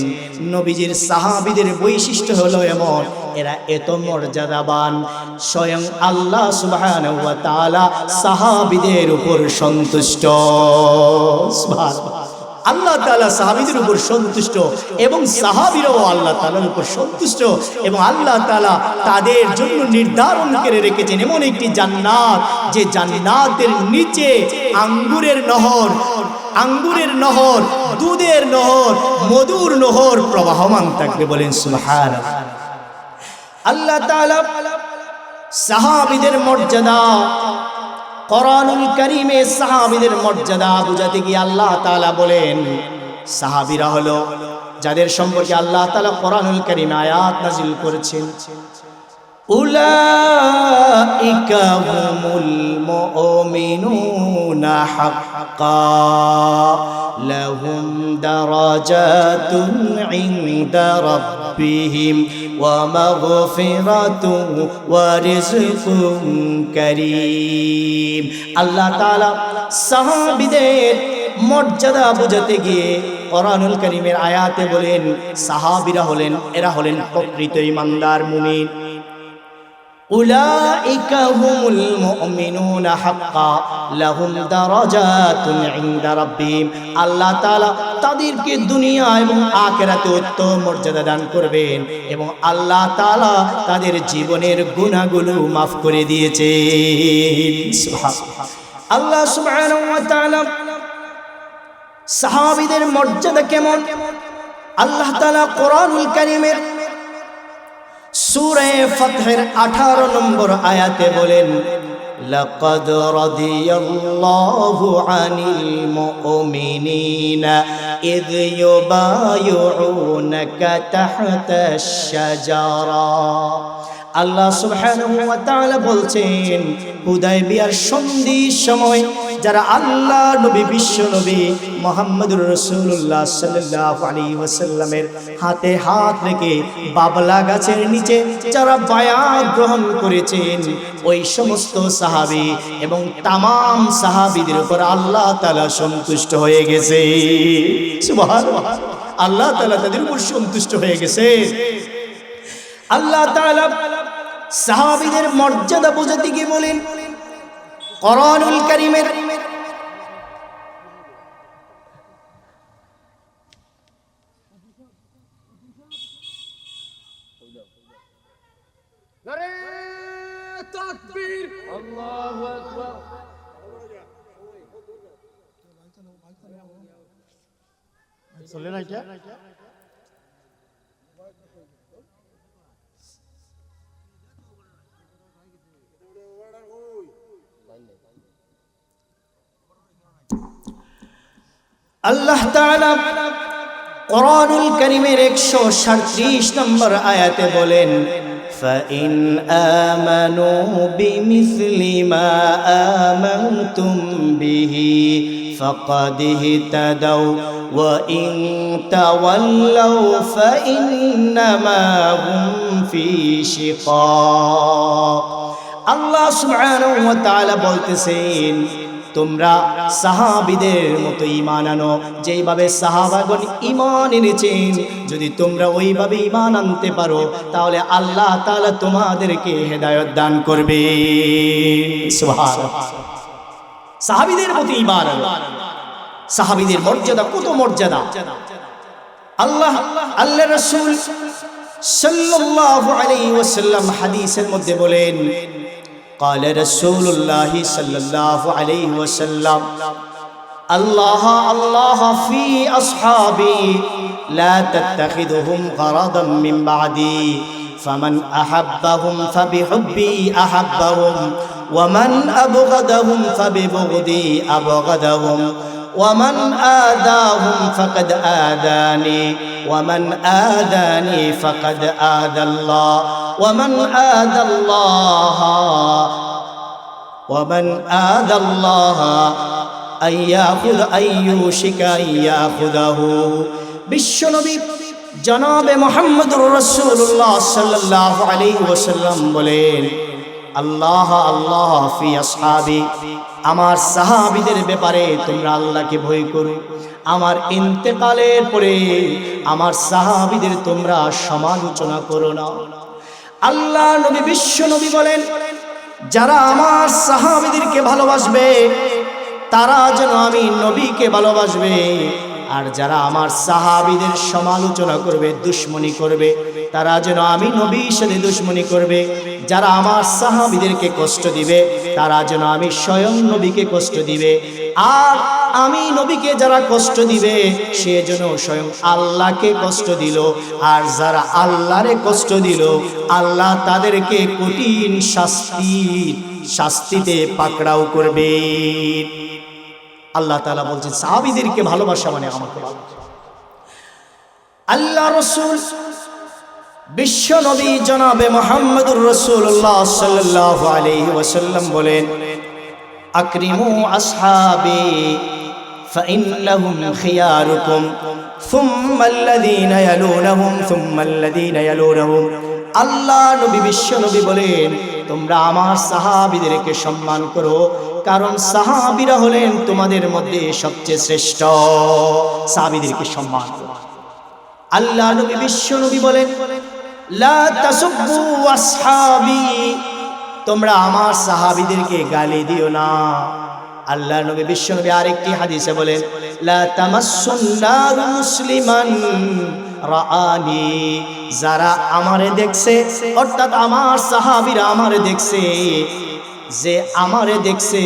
নবীজির সাহাবীদের বৈশিষ্ট্য হলো এমন, এরা এত মর্যাদাবান, স্বয়ং আল্লাহ সুবহানাহু ওয়া তাআলা সাহাবীদের উপর সন্তুষ্ট। সুবহানাল্লাহ, আল্লাহ তাআলা সাহাবীদের উপর সন্তুষ্ট এবং সাহাবীরাও আল্লাহ তাআলার উপর সন্তুষ্ট, এবং আল্লাহ তাআলা তাদের জন্য নির্ধারণ করে রেখেছেন এমন একটি জান্নাত, যে জান্নাতের নিচে আঙ্গুরের নহর, দুধের নহর, মধুর নহর প্রবাহমান থাকবে। বলেন সুবহানাল্লাহ। আল্লাহ তাআলা সাহাবীদের মর্যাদা, কোরআনুল কারীমে সাহাবীদের মর্যাদা বুঝাতে গিয়ে আল্লাহ তাআলা বলেন, সাহাবীরা হলো যাদের সম্পর্কে আল্লাহ তাআলা কোরআনুল কারীমে আয়াত নাযিল করেছেন, উলাইকা হুমুল মুমিনুনা হাক্কা লাহুম দারাজাতুন ইনদা রাব্বিহিম ওয়া মাগফিরাতুন ওয়া রিজকুন কারীম। আল্লাহ তাআলা সাহাবীদের মর্যাদা বুঝাতে গিয়ে কোরআনুল কারীমের আয়াতে বলেন, সাহাবীরা হলেন, এরা হলেন প্রকৃত ঈমানদার মুমিন। উলাইকা হুমুল মুমিনুনা হাক্কা লাহুম দারাজাতুন ইনদা রাব্বিহিম। আল্লাহ তাআলা তাদেরকে দুনিয়া এবং আখিরাতে উত্তম মর্যাদা দান করবেন, এবং আল্লাহ তাআলা তাদের জীবনের গুনাহগুলো মাফ করে দিয়েছেন। সুবহানাল্লাহ। আল্লাহ সুবহানাহু ওয়া তাআলা সাহাবীদের মর্যাদা কেমন, আল্লাহ তাআলা কোরআনুল কারীমের সূরা ফাতহের 18 নম্বর আয়াতে বলেন, লাকাদ রাদিয়াল্লাহু আনিল মুমিনিনা ইয ইউবায়ুনাকা তাহতাশ শাজারা। আল্লাহ সুবহানাহু ওয়া তাআলা বলছেন, হুদায়বিয়ার সন্ধির সময় যারা আল্লাহ নবী, বিশ্ব নবী মুহাম্মদুর রাসূলুল্লাহ সাল্লাল্লাহু আলাইহি ওয়াসাল্লামের হাতে হাত রেখে বাবলা গাছের নিচে যারা বায়াত গ্রহণ করেছেন, ওই সমস্ত সাহাবী এবং তামাম সাহাবীদের উপর আল্লাহ তাআলা সন্তুষ্ট হয়ে গেছে। সুবহানাল্লাহ, আল্লাহ তাআলা তাদের উপর সন্তুষ্ট হয়ে গেছে। আল্লাহ তাআলা সাহাবীদের মর্যাদা বোঝাতে গিয়ে বলেন কোরআনুল কারীমের নারে তাকবীর, আল্লাহু আকবার। চলে না কি? আল্লাহ তাআলা কোরআনুল কারীমের 137 নম্বর আয়াতে বলেন, فَإِنْ آمَنُوا بِمِثْلِ مَا آمَنْتُمْ بِهِ فَقَدِ اهْتَدَوْا وَإِنْ تَوَلَّوْا فَإِنَّمَا هُمْ فِي شِقَاقٍ। আল্লাহ সুবহানাহু ওয়া তাআলা বলতেছেন, তোমরা সাহাবীদের মতো ঈমান আনো, যেইভাবে সাহাবাগণ ঈমান এনেছেন। যদি তোমরা ওইভাবে ঈমান আনতে পারো, তাহলে আল্লাহ তাআলা তোমাদেরকে হেদায়েত দান করবে। সুবহানাল্লাহ। সাহাবীদের মতো ঈমান আনো। সাহাবীদের মর্যাদা কত মর্যাদা! আল্লাহর রাসূল সাল্লাল্লাহু আলাইহি ওয়াসাল্লাম হাদিসের মধ্যে বলেন, قال رسول الله صلى الله عليه وسلم الله الله في أصحابي لا تتخذهم غرضا من بعدي فمن أحبهم فبحبي أحبهم ومن أبغضهم فببغضي أبغضهم ومن آذاهم فقد آذاني ومن آذاني فقد آذى الله ومن آذى الله ومن آذى الله أن يوشك أن يأخذه বিশ্বনবী জনাবে মুহাম্মদুর রাসূলুল্লাহ সাল্লাল্লাহু আলাইহি ওয়াসাল্লাম বলেন, আল্লাহ আল্লাহ ফি আসহাবি, আমার সাহাবীদের ব্যাপারে তোমরা আল্লাহকে ভয় করো। আমার ইন্তেকালের পরে আমার সাহাবীদের তোমরা সমালোচনা করো না। আল্লাহ নবী বিশ্ব নবী বলেন, যারা আমার সাহাবীদেরকে ভালোবাসবে তারা যেন আমি নবীকে ভালোবাসবে, আর যারা আমার সাহাবীদের সমালোচনা করবে, দুশমনি করবে, তারা যেন আমি নবীর সাথে দুশমনি করবে। যারা আমার সাহাবীদেরকে কষ্ট দিবে তারা যেন আমি স্বয়ং নবীকে কষ্ট দিবে। আর আমি নবীকে যারা কষ্ট দিবে সে যেন স্বয়ং আল্লাহকে কষ্ট দিল। আর যারা আল্লাহরে কষ্ট দিল আল্লাহ তাদেরকে কঠিন শাস্তিতে পাকড়াও করবে। আল্লাহ তাআলা বলছেন সাহাবীদেরকে ভালোবাসা মানে আমাকে ভালোবাসা। আল্লাহ রাসূল বিশ্ব নবী জনাবে মুহাম্মদুর রাসূলুল্লাহ সাল্লাল্লাহু আলাইহি ওয়াসাল্লাম বলেন, আকরিমু আসহাবি ফাইন্নাহুম খিয়ারুকুম সুম্মা আল্লাযীনা ইয়ালুনহুম সুম্মা আল্লাযীনা ইয়ালুনহুম। আল্লাহ নবী বিশ্ব নবী বলেন, তোমরা আমার সাহাবীদেরকে সম্মান করো, কারণ সাহাবীরা হলেন তোমাদের মধ্যে সবচেয়ে শ্রেষ্ঠ। সাহাবীদেরকে সম্মান করো। আল্লাহ নবী বিশ্ব নবী বলেন, লা তাসুব্বু আসহাবি, তোমরা আমার সাহাবীদেরকে গালি দিও না। আল্লাহ নবী বিশ্ব নবী আরেকটি হাদিসে বলেন, লা তামাসসুন নার মুসলিমান রাআনি, যারা আমারে দেখছে, অর্থাৎ আমার সাহাবীরা আমারে দেখছে, যে আমারে দেখছে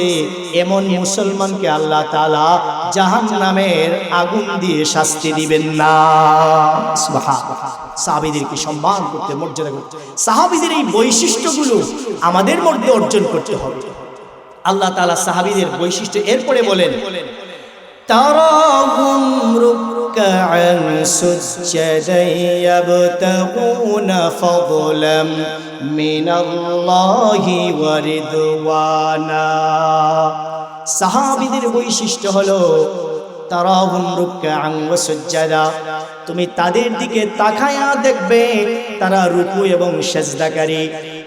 এমন মুসলমানকে আল্লাহ তাআলা জাহান্নামের আগুন দিয়ে শাস্তি দিবেন না। সুবহানাল্লাহ। সাহাবীদেরকে সম্মান করতে, মর্যাদা করতে, সাহাবীদের এই বৈশিষ্ট্যগুলো আমাদের মধ্যে অর্জন করতে হবে। আল্লাহ তাআলা সাহাবীদের বৈশিষ্ট্য এরপরে বলেন, তারাহুম রুকআন সুজদান ইয়াবতাগুনা ফাদলাম মিনাল্লাহি ওয়া রিদওয়ানা। সাহাবীদের বৈশিষ্ট্য হলো তারাহুম রুকআন ওয়া সুজদা, তুমি তাদের দিকে তাকায়া দেখবে তারা রুকু এবং সিজদাকারী,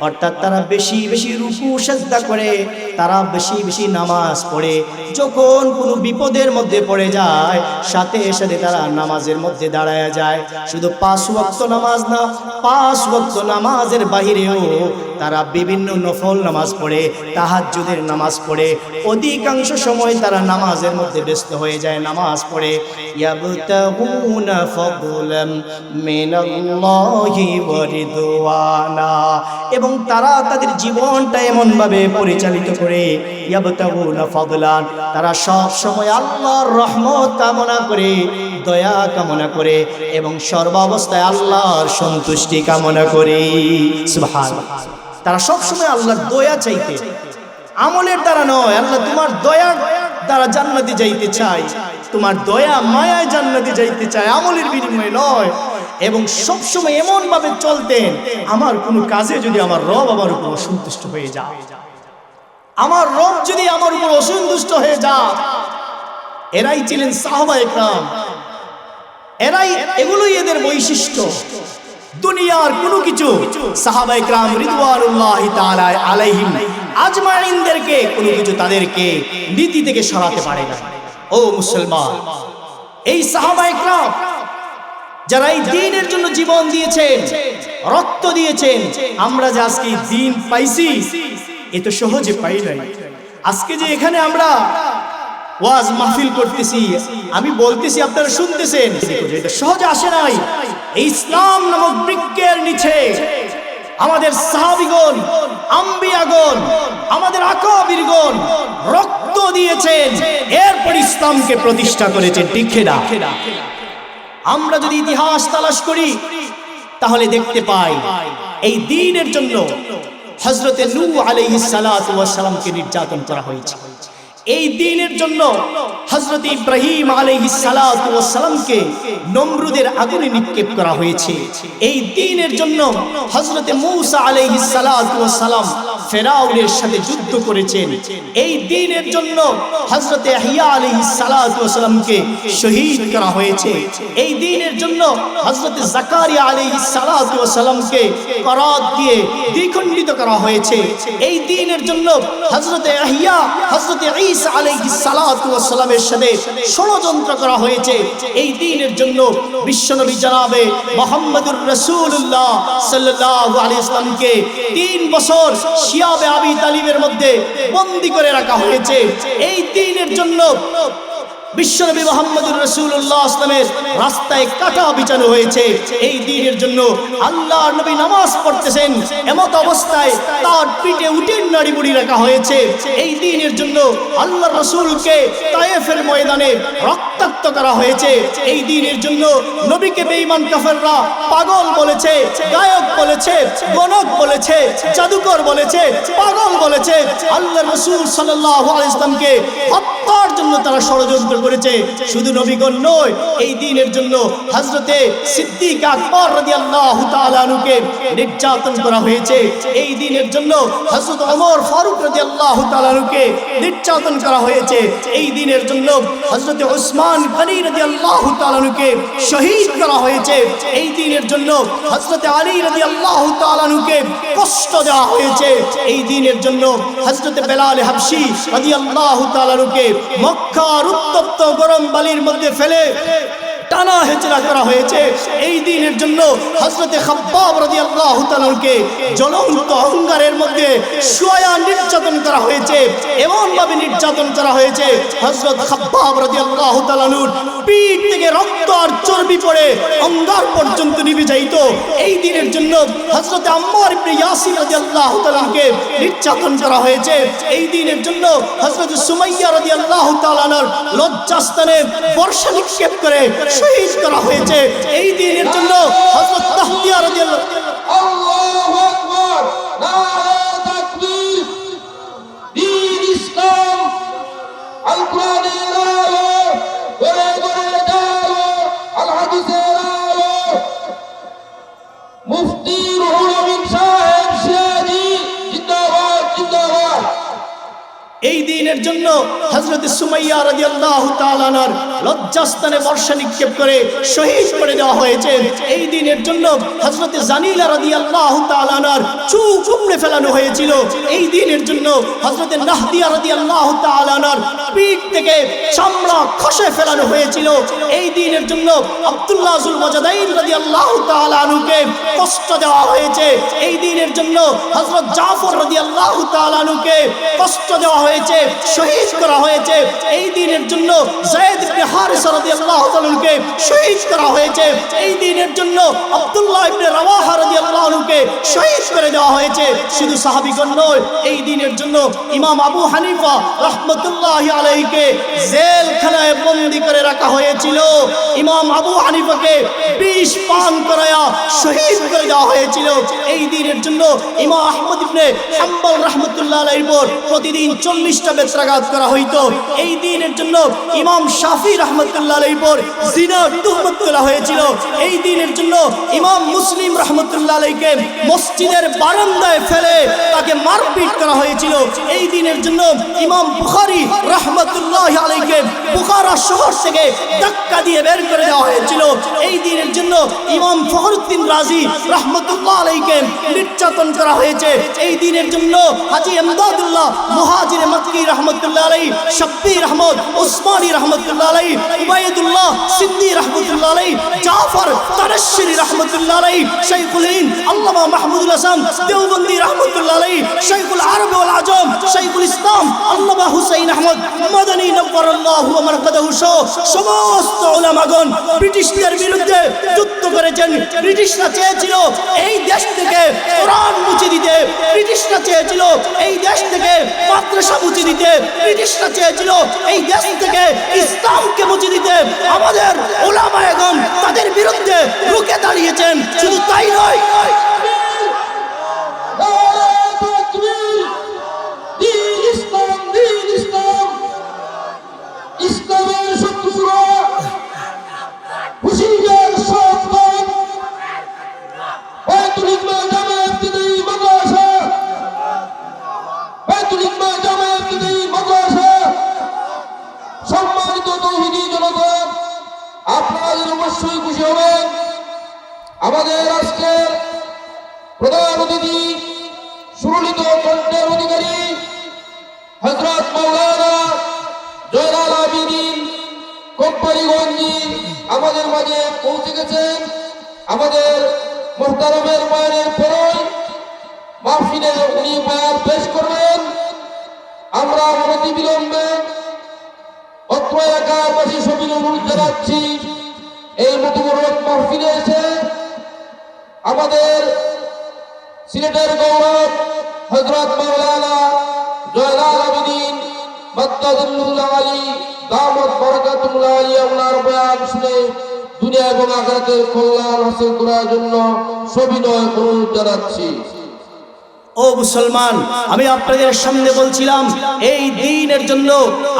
অর্থাৎ তারা বেশি বেশি রুকু সিজদা করে, তারা বেশি বেশি নামাজ পড়ে। যখন কোনো বিপদের মধ্যে পড়ে যায় সাথে সাথে তারা নামাজের মধ্যে দাঁড়ায়া যায়। শুধু 5 ওয়াক্ত নামাজ না, 5 ওয়াক্ত নামাজের বাহিরেও তারা বিভিন্ন নফল নামাজ পড়ে, তাহাজ্জুদের নামাজ পড়ে। অধিকাংশ সময় তারা নামাজের মধ্যে ব্যস্ত হয়ে যায়, নামাজ পড়ে। ইয়াবতাগুনা ফাদলাম মিনাল্লাহি ওয়া রিদওয়ানা, এবং তারা তাদের জীবনটা এমনভাবে পরিচালিত করে, ইয়াবতাগুনা ফাদলান, তারা সব সময় আল্লাহর রহমত কামনা করে, দয়া কামনা করে, এবং সর্বাবস্থায় আল্লাহর সন্তুষ্টি কামনা করে। সুবহানাল্লাহ। তারা সব সময় আল্লাহর দয়া চাইতে, আমলের দ্বারা নয়। আল্লাহ তোমার দয়ার দ্বারা জান্নাতে যাইতে চাই, তোমার দয়া মায়ায় জান্নাতে যাইতে চায়, আমলের বিনিময়ে নয়। এবং সবসময় এমন ভাবে চলতেন, আমার কোনো কাজে যদি আমার রব আমার উপর অসন্তুষ্ট হয়ে যায়, আমার রব যদি আমার উপর অসন্তুষ্ট হয়ে যায়। এরাই ছিলেন সাহাবায়ে কেরাম, এগুলোই এদের বৈশিষ্ট্য। দুনিয়ার কোনো কিছু সাহাবায়ে কেরাম রিদওয়ানুল্লাহি তাআলা আলাইহিম আজমাইনদেরকে কোনো কিছু তাদেরকে নীতি থেকে সরাতে পারে না। ও মুসলমান, এই সাহাবায়ে কেরাম যারা এই দ্বীনের জন্য জীবন দিয়েছেন, রক্ত দিয়েছেন, আমরা যে আজকে দ্বীন পাইছি এ তো সহজে পাই নাই। আজকে যে এখানে আমরা ওয়াজ মাহফিল করতেছি, আমি বলতেছি আপনারা শুনতেছেন, এটা সহজে আসে নাই। এই ইসলাম নামক বৃক্ষের নিচে আমাদের সাহাবীগণ, আম্বিয়াগণ, আমাদের আকাবিরগণ রক্ত দিয়েছেন, এরপর ইসলামকে প্রতিষ্ঠা করেছেন। ঠিক না? আমরা যদি ইতিহাস তালাশ করি তাহলে দেখতে পাই এই দ্বীনের জন্য হযরতে নূহ আলাইহিস সালাতু ওয়াস সালামকে নির্যাতন করা হয়েছে। এই দ্বীনের জন্য হযরত ইব্রাহিম আলাইহিস সালাতু ওয়াস সালামকে নমরুদের আগুনে নিক্ষেপ করা হয়েছে। এই দ্বীনের জন্য হযরত মূসা আলাইহিস সালাতু ওয়াস সালাম ফেরাউনের সাথে যুদ্ধ করেছেন। এই দ্বীনের জন্য হযরত ইয়াহইয়া আলাইহিস সালাতু ওয়াস সালামকে শহীদ করা হয়েছে। এই দ্বীনের জন্য হযরত জাকারিয়া আলাইহিস সালাতু ওয়াস সালামকে করাত দিয়ে দ্বিখণ্ডিত করা হয়েছে। এই দ্বীনের জন্য হযরত ইয়াহইয়া হযরত ঈসা আলাইহিস সালাতু ওয়াস সালামের সাথে ষড়যন্ত্র করা হয়েছে। এই দ্বীনের জন্য বিশ্বনবী জনাবে মুহাম্মদুর রাসূলুল্লাহ সাল্লাল্লাহু আলাইহি ওয়াসাল্লামকে 3 বছর শিয়াবে আবি তালিবের মধ্যে বন্দী করে রাখা হয়েছে। এই দ্বীনের জন্য বিশ্বনবী মুহাম্মদুর রাসূলুল্লাহ সাল্লামের রাস্তায় কাটা বিছানো হয়েছে। এই দ্বীনের জন্য আল্লাহর নবী নামাজ পড়তেছেন, এমত অবস্থায় তার পিঠে উটের নাড়ি বুড়ি রাখা হয়েছে। এই দ্বীনের জন্য আল্লাহর রাসূলকে তায়েফের ময়দানে রক্তাক্ত করা হয়েছে। এই দ্বীনের জন্য নবীকে বেঈমান কাফেররা পাগল বলেছে, গায়ক বলেছে, গণক বলেছে, জাদুকর বলেছে, পাগল বলেছে। আল্লাহর রাসূল সাল্লাল্লাহু আলাইহি ওয়াসাল্লামকে হত্যার জন্য তারা ষড়যন্ত্র করেছে। শুধু নবীগণ নয়, এই দ্বীনের জন্য হযরতে সিদ্দিক আকবর রাদিয়াল্লাহু তাআলা আনহুকে নির্যাতন করা হয়েছে। এই দ্বীনের জন্য হযরত ওমর ফারুক রাদিয়াল্লাহু তাআলা আনহুকে নির্যাতন করা হয়েছে। এই দ্বীনের জন্য হযরত উসমান গনি রাদিয়াল্লাহু তাআলা আনহুকে শহীদ করা হয়েছে। এই দ্বীনের জন্য হযরত আলী রাদিয়াল্লাহু তাআলা আনহুকে কষ্ট দেওয়া হয়েছে। এই দ্বীনের জন্য হযরত বেলাল হাবশী রাদিয়াল্লাহু তাআলা আনহুকে মক্কার উত্তপ্ত গরম বালির মধ্যে ফেলে টানা হেচড়া করা হয়েছে। এই দ্বীনের জন্য হযরত খাব্বাব রাদিয়াল্লাহু তাআলাকে জ্বলন্ত অঙ্গারের মধ্যে শুয়া নির্যাতন করা হয়েছে। এমন ভাবে নির্যাতন করা হয়েছে হযরত খাব্বাব রাদিয়াল্লাহু তাআলার পিঠ থেকে রক্ত আর চর্বি পড়ে অঙ্গার পর্যন্ত নিভে যাইত। এই দ্বীনের জন্য হযরত আম্মার ইবনে ইয়াসির রাদিয়াল্লাহু তাআলাকে নির্যাতন করা হয়েছে। এই দ্বীনের জন্য হযরত সুমাইয়া রাদিয়াল্লাহু তাআলার লজ্জাস্থানে বর্ষা নিক্ষেপ করে শহীদ করা হয়েছে। এই দ্বীনের জন্য হযরত তাহতিয়া রাদিয়াল্লাহু আল্লাহু আকবার, নারে তাকবীর। দ্বীন ইসলাম আল কোরআনের আলো, ঘরে ঘরে আলো, আল হাদিসের আলো। মুফতি রুহুল আমিন সাহেব সিরাজি জিন্দাবাদ জিন্দাবাদ। এই দ্বীনের জন্য হযরত সুমাইয়া রাদিয়াল্লাহু তাআলার লজ্জাস্থানে বর্ষা নিক্ষেপ করে শহীদ করে দেওয়া হয়েছে। এই দ্বীনের জন্য হযরত জানিলা রাদিয়াল্লাহু তাআলার চুল উপড়ে ফেলানো হয়েছিল। এই দ্বীনের জন্য হযরত নাহদিয়া রাদিয়াল্লাহু তাআলার পিঠ থেকে চামড়া খসে ফেলানো হয়েছিল। এই দ্বীনের জন্য আব্দুল্লাহ যুল ওয়াজদাইন রাদিয়াল্লাহু তাআলা আনহুকে কষ্ট দেওয়া হয়েছে। এই দ্বীনের জন্য হযরত জাফর রাদিয়াল্লাহু তাআলা আনহুকে কষ্ট দেওয়া হয়েছে, শহীদ করা হয়েছে। এই দ্বীনের জন্য যায়েদ ইবনে হারিসা রাদিয়াল্লাহু তাআলাকে শহীদ করা হয়েছে। এই দ্বীনের জন্য আব্দুল্লাহ ইবনে রাওয়াহা রাদিয়াল্লাহু আনহুকে শহীদ করে দেওয়া হয়েছে। শুধু সাহাবীগণ নয়, এই দ্বীনের জন্য ইমাম আবু হানিফা রাহমাতুল্লাহি আলাইহিকে জেলখানায় বন্দী করে রাখা হয়েছিল। ইমাম আবু হানিফাকে বিষ পান করায়া শহীদ করে দেওয়া হয়েছিল। এই দ্বীনের জন্য ইমাম আহমদ ইবনে হাম্বল রাহমাতুল্লাহ আলাইহির উপর প্রতিদিন 40টা বেত্রাঘাত করা হইতো। এই দ্বীনের জন্য ইমাম শাফি রাহমাতুল্লাহ আলাইহির উপর জিনার তুহমত তোলা হয়েছিল। এই দ্বীনের জন্য ইমাম মুসলিম রাহমাতুল্লাহ আলাইহিকে মসজিদের বারান্দায় ফেলে তাকে মারপিট করা হয়েছিল। এই দ্বীনের জন্য ইমাম বুখারী রাহমাতুল্লাহ আলাইহিকে বুখারা শহর থেকে ধাক্কা দিয়ে বের করে দেওয়া হয়েছিল। এই দ্বীনের জন্য ইমাম ফখরুদ্দিন রাজি রাহমাতুল্লাহ আলাইহিকে নির্যাতন করা হয়েছে। এই দ্বীনের জন্য হাজী ইমদাদুল্লাহ মুহাজির মক্কি রাহমাতুল্লাহ আলাইহি, শাব্বির আহমদ উসমানী রাহমাতুল্লাহ আলাইহি, উবাইদুল্লাহ সিদ্দি রাহমাতুল্লাহ আলাইহি, জাফর তারাশরি রাহমাতুল্লাহ আলাইহি, শাইখুল হিন্দ আল্লামা মাহমুদুল হাসান দেওবন্দি রাহমাতুল্লাহ আলাইহি, শাইখুল আরব ওয়াল আজম শাইখুল ইসলাম আল্লামা হুসাইন আহমদ মাদানী নওয়ারাল্লাহু মারকাদাহু সহ সমস্ত উলামাগণ ব্রিটিশদের বিরুদ্ধে যুদ্ধ করেছেন। ব্রিটিশরা চেয়েছিল এই দেশ থেকে কোরআন মুছে দিতে, ব্রিটিশরা চেয়েছিল এই দেশ থেকে মাদ্রাসা মুছে দিতে, ব্রিটিশরা চেয়েছিল এই দেশ থেকে ইসলামকে মুছে দিতে। আমাদের উলামায়ে-গণ তাদের বিরুদ্ধে রুখে দাঁড়িয়েছেন। শুধু তাই নয়, নারে তাকবীর। দ্বীন ইসলাম আমাদের আজকের প্রধান অতিথি সুললিত কণ্ঠের অধিকারী হযরত মাওলানা জয়নাল আবেদীন কোম্পানিগঞ্জি আমাদের মাঝে পৌঁছে গেছেন। আমাদের মুহতারামের বয়ানের পরই মাহফিলে উনি বয়ান পেশ করবেন। আমরা অনতি বিলম্বে অত্র এলাকাবাসী সবিনয় অনুরোধ জানাচ্ছি এই মতবরক মাহফিলে এসে আমাদের সিলেটের গৌরব হযরত মাওলানা জয়নাল আবেদীন মাদ্দাদুল্লাহ আলী দামাত বারাকাতুল্লাহ আলিয়া ওনার বয়ান শুনে দুনিয়া এবং আখিরাতের কল্যাণ হাসিল করার জন্য সবিনয় অনুরোধ জানাচ্ছি। ও মুসলমান, আমি আপনাদের সামনে বলছিলাম এই দ্বীনের জন্য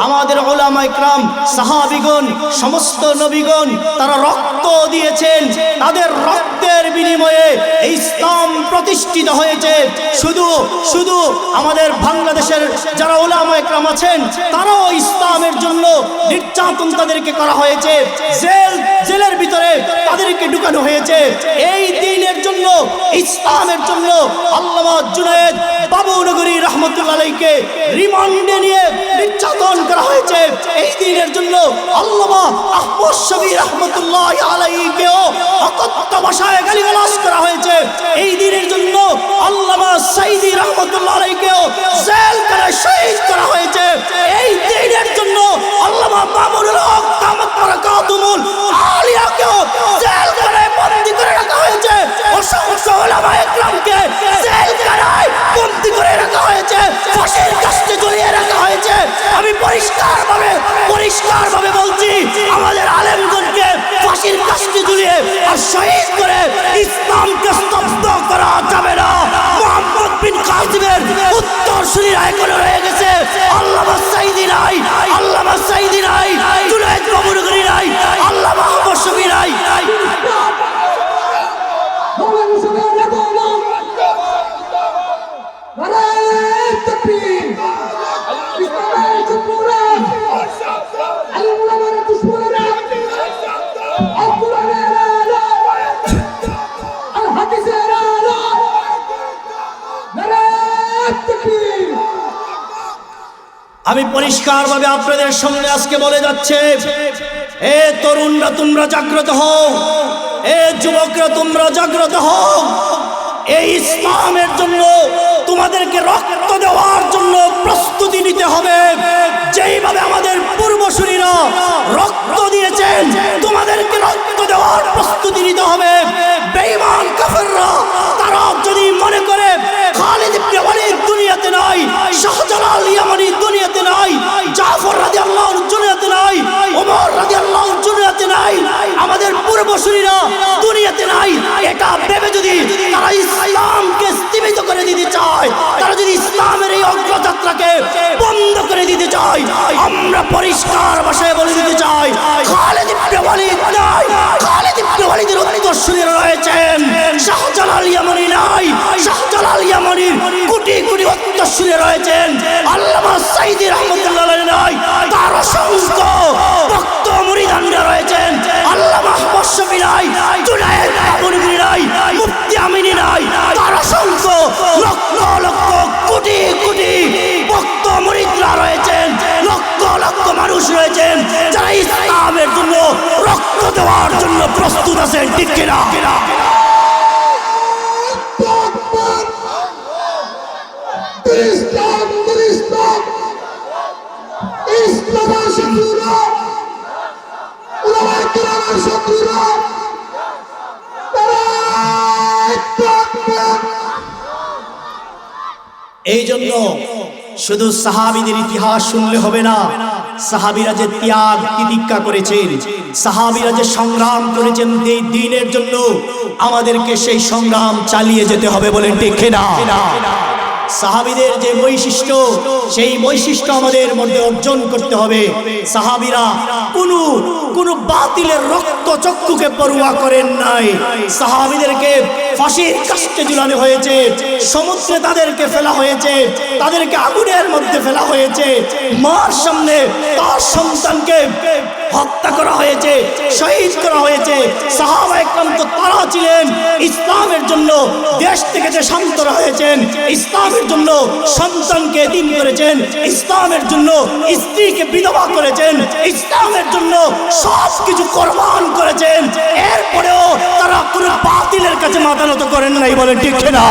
আমাদের উলামা ইকরাম সাহাবীগণ সমস্ত নবীগণ তারা রক্ত দিয়েছেন। তাদের রক্তের বিনিময়ে এই ইসলাম প্রতিষ্ঠিত হয়েছে। শুধু আমাদের বাংলাদেশের যারা উলামা ইকরাম আছেন তারাও ইসলামের জন্য নির্যাতন তাদেরকে করা হয়েছে, জেলের ভিতরে তাদেরকে ঢুকানো হয়েছে। এই দ্বীনের জন্য ইসলামের জন্য আল্লামা জুনায়েদ বাবুনগরী রাহমাতুল্লাহ আলাইহিকে রিমান্ডে নিয়ে নির্যাতন করা হয়েছে। এই দ্বীনের জন্য আল্লামা আহমদ শফি রাহমাতুল্লাহ আলাইহিকেও অকথ্য ভাষায় গালিগালাজ করা হয়েছে। এই দ্বীনের জন্য আল্লামা সাইদি রাহমাতুল্লাহ আলাইহিকেও জেল করে শহীদ করা হয়েছে। এই দ্বীনের জন্য আল্লামা মামুনুল হক দামাত বারাকাতুহুল আলিয়াকেও জেল করে বন্দী করে রাখা হয়েছে। অসংখ্য উলামা ইকরামকে জেল কারায় বন্দী করে রাখা হয়েছে, ফাঁসির কাস্টে ঝুলিয়ে রাখা হয়েছে। আমি পরিষ্কারভাবে বলছি, আমাদের আলেমগণকে ফাঁসির কাস্টে ঝুলিয়ে আর শহীদ করে ইসলামকে স্তব্ধ করা যাবে না। মুহাম্মদ বিন কাসিমের উত্তরসূরিরা এখনো রয়ে গেছে। আল্লামা সাইদি নাই, আল্লামা সাইদি নাই, জুনায়েদ বাবুনগরী নাই, আল্লামা আহমদ শফি নাই। আমি পরিষ্কারভাবে আপনাদের সামনে আজকে বলে যাচ্ছে, এ তরুণরা তোমরা জাগ্রত হও, এ যুবকরা তোমরা জাগ্রত হও। এই ইসলামের জন্য তোমাদেরকে রক্ত দেওয়ার জন্য প্রস্তুতি নিতে হবে। যেইভাবে আমাদের পূর্বসূরীরা রক্ত দিয়েছেন তোমাদেরকে রক্ত দেওয়ার প্রস্তুতি নিতে হবে। বেঈমান কাফেররা তারা যদি মনে করে খালিদ ইবনে ওয়ালিদ দুনিয়াতে নাই, শাহজালাল ইয়ামানি দুনিয়াতে নাই, জাফর রাদিয়াল্লাহু আনহু দুনিয়াতে নাই, ওমর রাদিয়াল্লাহু আনহু দুনিয়াতে নাই, আমাদের পূর্বসূরীরা দুনিয়াতে নাই, এটা ভেবে যদি তারা ইসলামকে স্থিমিত করে দিতে চায়, তারা যদি ইসলামের এই অগ্রযাত্রাকে বন্ধ করে দিতে চায়, আমরা পরিষ্কার ভাষায় বলে দিতে চাই, খালিদ ইবনে ওয়ালিদ নাই, খালিদ ইবনে ওয়ালিদের উত্তরসূরিরা রয়েছেন। শাহজালাল ইয়ামানি নাই, শাহজালাল ইয়ামানির কোটি কোটি উত্তরসূরি রয়েছেন। আল্লামা সাইদি রাহমাতুল্লাহ আলাইহি নাই, তার অসংখ্য ভক্ত মুরিদানরা রয়েছেন। আল্লামা আহমদ শফি নাই, জুনায়েদ বাবুনগরী নাই, মুফতি আমিনী নাই, তার অসংখ্য লক্ষ লক্ষ কোটি কোটি ভক্ত মুরিদরা রয়েছেন। লক্ষ লক্ষ মানুষ রয়েছেন যারা ইসলামের জন্য রক্ত দেওয়ার জন্য প্রস্তুত আছেন, ঠিক কিনা? ইসলামের শত্রুরা, উলামায়ে কেরামের শত্রুরা, এই জন্য শুধু সাহাবীদের ইতিহাস শুনলে হবে না। সাহাবীরা যে ত্যাগ তিতিক্ষা করেছেন, সাহাবীরা যে সংগ্রাম করেছেন এই দ্বীনের জন্য, আমাদেরকে সেই সংগ্রাম চালিয়ে যেতে হবে, বলেন ঠিক কিনা? সাহাবীদের যে বৈশিষ্ট্য, সেই বৈশিষ্ট্য আমাদের মধ্যে অর্জন করতে হবে। সাহাবীরা কোন বাতিলের রক্ত চক্ষুকে পরোয়া করেন নাই। সাহাবীদেরকে ফাঁসির কাস্টে ঝুলানো হয়েছে, সমুদ্রে তাদেরকে ফেলা হয়েছে, তাদেরকে আগুনের মধ্যে ফেলা হয়েছে, মার সামনে তার সন্তানকে হত্যা করা হয়েছে, শহীদ করা হয়েছে। সাহাবা একরাম তো তারা ছিলেন ইসলামের জন্য দেশ থেকে যে শান্তরা হয়েছেন, ইসলামের জন্য সন্তানকে এতিম করেছেন, ইসলামের জন্য স্ত্রীকে বিধবা করেছেন, ইসলামের জন্য সব কিছু কোরবান করেছেন। এরপরেও তারা কোনো বাতিলের কাছে মাথা নত করেন নাই, বলেন ঠিক না?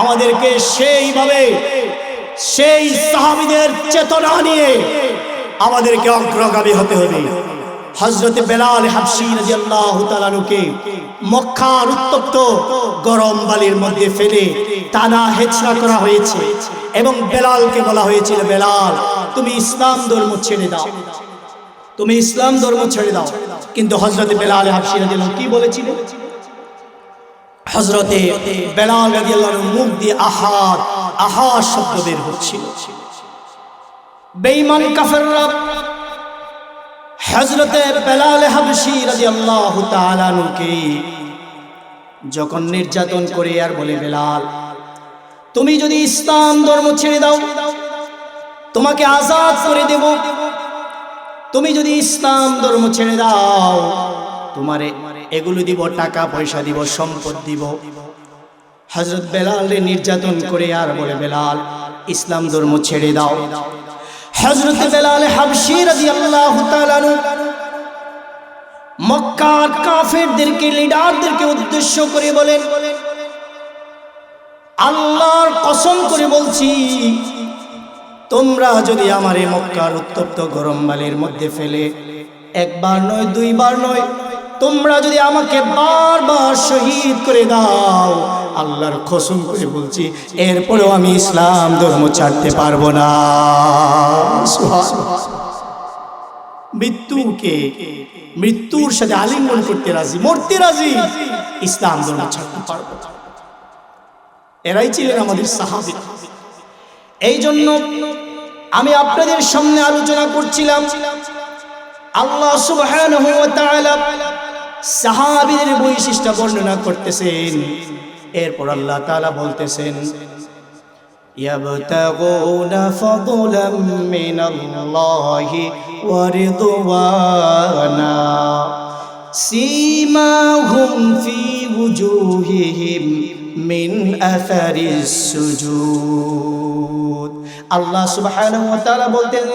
আমাদেরকে সেইভাবে সেই সাহাবীদের চেতনা নিয়ে আমাদেরকে অগ্রগামী হতে হবে। হযরত বেলাল হাবশী রাদিয়াল্লাহু তাআলা আনহুকে মক্কার উত্তপ্ত গরম বালির মধ্যে ফেলে টানা হেঁচড়া করা হয়েছে এবং বেলালকে বলা হয়েছিল, বেলাল তুমি ইসলাম ধর্ম ছেড়ে দাও, তুমি ইসলাম ধর্ম ছেড়ে দাও। কিন্তু হযরত বেলাল হাবশী রাদিয়াল্লাহু কি বলেছিলেন? হযরতে বেলাল রাদিয়াল্লাহু আনহু মুখ দিয়ে আহাদ আহাদ শব্দ বের হচ্ছিল। বেঈমান কাফেররা হযরতে বেলাল হাবশী রাদিয়াল্লাহু তাআলা আনহুকে যখন নির্যাতন করে আর বলে, বেলাল তুমি যদি ইসলাম ধর্ম ছেড়ে দাও তোমাকে আজাদ করে দেব, তুমি যদি ইসলাম ধর্ম ছেড়ে দাও তোমারে এগুলো দিব, টাকা পয়সা দিব, সম্পদ দিব। হযরত বেলালকে নির্যাতন করে আর বলে, বেলাল ইসলাম ধর্ম ছেড়ে দাও। হযরত বেলাল হাবশী রাদিয়াল্লাহু তাআলা আনহু মক্কার কাফেরদেরকে, লিডারদেরকে উদ্দেশ্য করে বলেন, আল্লাহর কসম করে বলছি তোমরা যদি আমারে মক্কার উত্তপ্ত গরম বালির মধ্যে ফেলে একবার নয় দুইবার নয়, তোমরা যদি আমাকে বারবার শহীদ করে দাও, আল্লাহর কসম করে বলছি এরপরেও আমি ইসলাম ধর্ম ছাড়তে পারবো না। মৃত্যুকে মৃত্যুর সাথে আলিঙ্গন করতে রাজি, মরতে রাজি, ইসলাম ধর্ম ছাড়তে পারবো না। এরাই ছিলেন আমাদের সাহাবী। এই জন্য আমি আপনাদের সামনে আলোচনা করছিলাম, আল্লাহ সুবহানাহু ওয়া তাআলা সাহাবীদের বৈশিষ্ট্য বর্ণনা করতেছেন। এরপর আল্লাহ তাআলা বলতেছেন, ইয়াবতাগুনা ফাদলাম মিনাল্লাহি ওয়া রিদওয়ানা সীমাহুম ফি ওয়ুজুহিহিম মিন আসারিস সুজুদ। আল্লাহ সুবহানাহু ওয়া তাআলা বলতেন,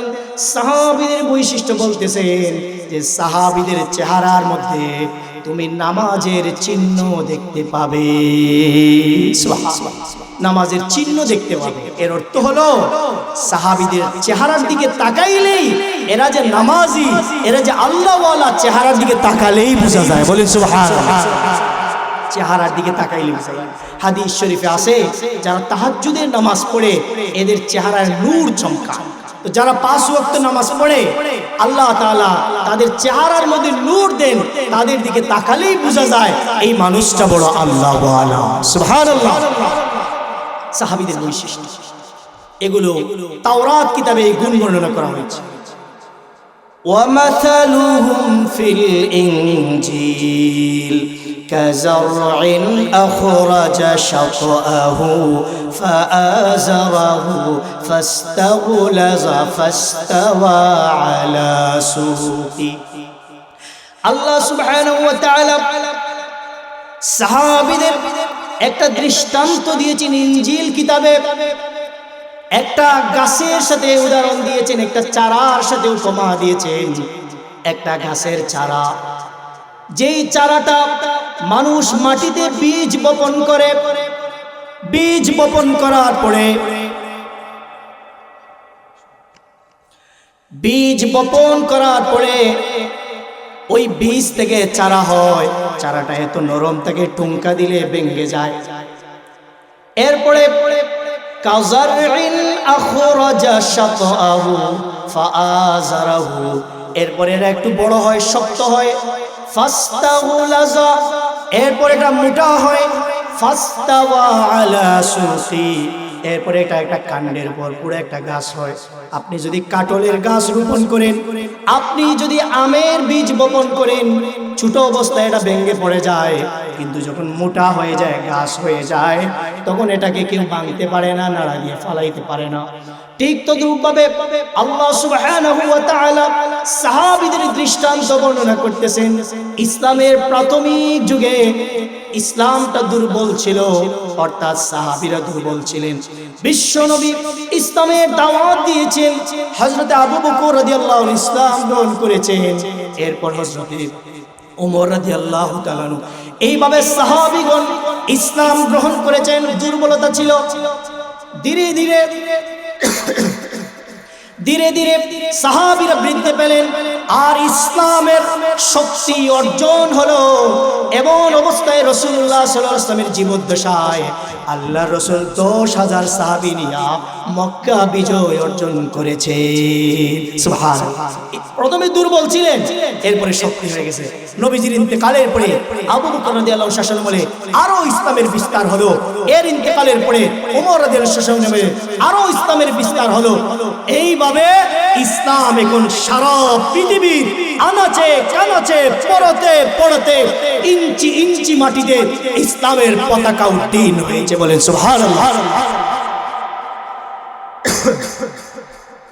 সাহাবীদের বৈশিষ্ট্য বলতেছেন যে সাহাবীদের চেহারার মধ্যে তুমি নামাজের চিহ্ন দেখতে পাবে। সুবহানাল্লাহ, নামাজের চিহ্ন দেখতে পাবে। এর অর্থ হলো সাহাবীদের চেহারার দিকে তাকাইলেই এরা যে নামাজি, এরা যে আল্লাহওয়ালা, চেহারার দিকে তাকালেই বোঝা যায়। বলেন সুবহানাল্লাহ। চেহারার দিকে তাকাইলে বোঝা যায়। হাদিস শরীফে আছে, যারা তাহাজ্জুদের নামাজ পড়ে এদের চেহারায় নূর চমকায়। তো যারা 5 ওয়াক্ত নামাজ পড়ে আল্লাহ তাআলা তাদের চেহারার মধ্যে নূর দেন, তাদের দিকে তাকালেই বোঝা যায় এই মানুষটা বড় আল্লাহওয়ালা। সুবহানাল্লাহ। সাহাবীদের বৈশিষ্ট্য এগুলো তাওরাত কিতাবে এই গুণ বর্ণনা করা হয়েছে। ومثلهم في الإنجيل كزرع أخرج شطأه فآزره فاستغلظ فاستوى على سوقه। আল্লাহ সুবহানাহু ওয়া তাআলা সাহাবীদের একটা দৃষ্টান্ত দিয়েছেন ইনজিল কিতাবে। একটা গাছের সাথে উদাহরণ দিয়েছেন, একটা চারার সাথে উপমা দিয়েছেন। একটা গাছের চারা, যেই চারাটা মানুষ মাটিতে বীজ বপন করে, বীজ বপন করার পরে ওই বীজ থেকে চারা হয়। চারাটা এত নরম থাকে, টুনকা দিলে ভেঙে যায়। এরপরে কাযারইন আখরাজা শাতআহু ফাআযারাহু, এরপরে এটা একটু বড় হয়, শক্ত হয়। ফাস্তাগলাযা, এরপরে এটা মোটা হয়। ফাস্তাওয়া আলা সুকি, এরপরে এটা একটা কাণ্ডের উপর পুরো একটা গাছ হয়। আপনি যদি কাটলের গাছ রোপণ করেন, আপনি যদি আমের বীজ বপন করেন, ছোট অবস্থায় এটা ভেঙে পড়ে যায়, কিন্তু যখন মোটা হয়ে যায়, গাছ হয়ে যায়, তখন এটাকে কেউ ভাঙতে পারে না, নাড়া দিয়ে ফালাইতে পারে না। ঠিক তদ্রূপভাবে আল্লাহ সুবহানাহু ওয়া তাআলা সাহাবীদের দৃষ্টান্ত বর্ণনা করতেছেন। ইসলামের প্রাথমিক যুগে ইসলামটা দুর্বল ছিল, অর্থাৎ সাহাবীরা দুর্বল ছিলেন। বিশ্বনবী ইসলামের দাওয়াত দিয়েছেন, হযরত আবু বকর রাদিয়াল্লাহু আনহু ইসলাম গ্রহণ করেছেন, এরপর হযরত ওমর রাদিয়াল্লাহু তাআলা আনহু, এইভাবে সাহাবীগণ ইসলাম গ্রহণ করেছেন। দুর্বলতা ছিল, ধীরে ধীরে সাহাবীরা বৃদ্ধি পেলেন, আর ইসলামের শক্তি অর্জন হলো। এমন অবস্থায় রাসূলুল্লাহ সাল্লাল্লাহু আলাইহি ওয়াসাল্লামের জীবদ্দশায় আল্লাহর রাসূল 10,000 সাহাবী নিয়ে মক্কা বিজয় অর্জন করেছে। সুবহানাল্লাহ। প্রথমে দুর্বল ছিলেন, এরপরে শক্তি হয়ে গেছে। নবীজির ইন্তেকালের পরে আবু বকর রাদিয়াল্লাহু আনহু শাসন বলে আরো ইসলামের বিস্তার হলো। এর ইন্তেকালের পরে ওমর রাদিয়াল্লাহু আনহু শাসন বলে আরো ইসলামের বিস্তার হলো। এইভাবে ইসলাম এখন সারা পৃথিবীর আনাচে কানাচে পড়তে পড়তে ইঞ্চি ইঞ্চি মাটিতে ইসলামের পতাকা উত্তীর্ণ হয়েছে। বলেন সুবহানাল্লাহ।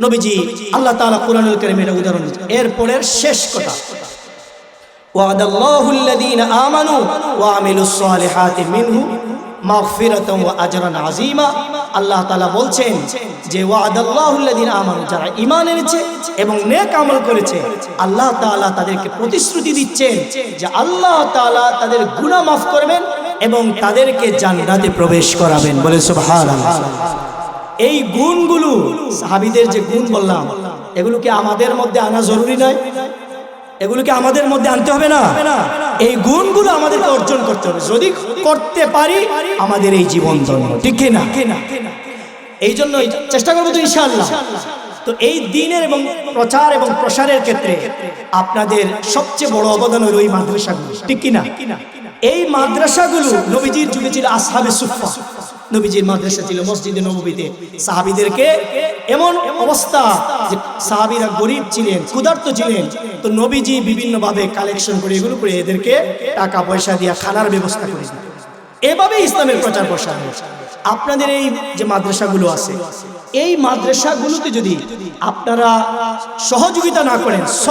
নবীজি আল্লাহ তাআলা কুরআনুল কারীমে এটা উদাহরণ দিয়েছেন। এরপরের শেষ কথা, ওয়াদাল্লাহুল লাযীনা আমানু ওয়া আমিলুস সালিহাতি মিনহু মাগফিরাতান ওয়া আজরান আযীমা। আল্লাহ তাআলা বলছেন যে ওয়াদাল্লাহুল লাযীনা আমানু, যারা ঈমান এনেছে এবং নেক আমল করেছে, আল্লাহ তাআলা তাদেরকে প্রতিশ্রুতি দিচ্ছেন যে আল্লাহ তাআলা তাদের গুনাহ মাফ করবেন এবং তাদেরকে জান্নাতে প্রবেশ করাবেন। বলে সুবহানাল্লাহ। এই গুণগুলো, সাহাবীদের যে গুণ বললাম, এগুলোকে আমাদের মধ্যে আনা জরুরি নয়? এগুলোকে আমাদের মধ্যে আনতে হবে না? এই গুণগুলো আমাদেরকে অর্জন করতে হবে। যদি করতে পারি আমাদের এই জীবন ধন্য, ঠিক না? এই জন্য চেষ্টা করবো তো ইনশাআল্লাহ। তো এই দ্বীনের এবং প্রচার এবং প্রসারের ক্ষেত্রে আপনাদের সবচেয়ে বড় অবদান হলো এই মাদ্রাসাগুলো, ঠিক কিনা? এই মাদ্রাসাগুলো নবীজির যুগে ছিল আসহাবে সুফফা। নবীজির মাদ্রাসা ছিল মসজিদে নববীতে। সাহাবীদেরকে এমন অবস্থা যে সাহাবীরা গরিব ছিলেন, ক্ষুধার্ত ছিলেন, তো নবীজি বিভিন্নভাবে কালেকশন করে এগুলো করে এদেরকে টাকা পয়সা দিয়ে খানার ব্যবস্থা করে দিতেন। এভাবে ইসলামের প্রচার প্রসার হয়েছে। আপনাদের এই যে মাদ্রাসাগুলো আছে, এই মাদ্রাসাগুলোতে যদি আপনারা সহযোগিতা না করেন,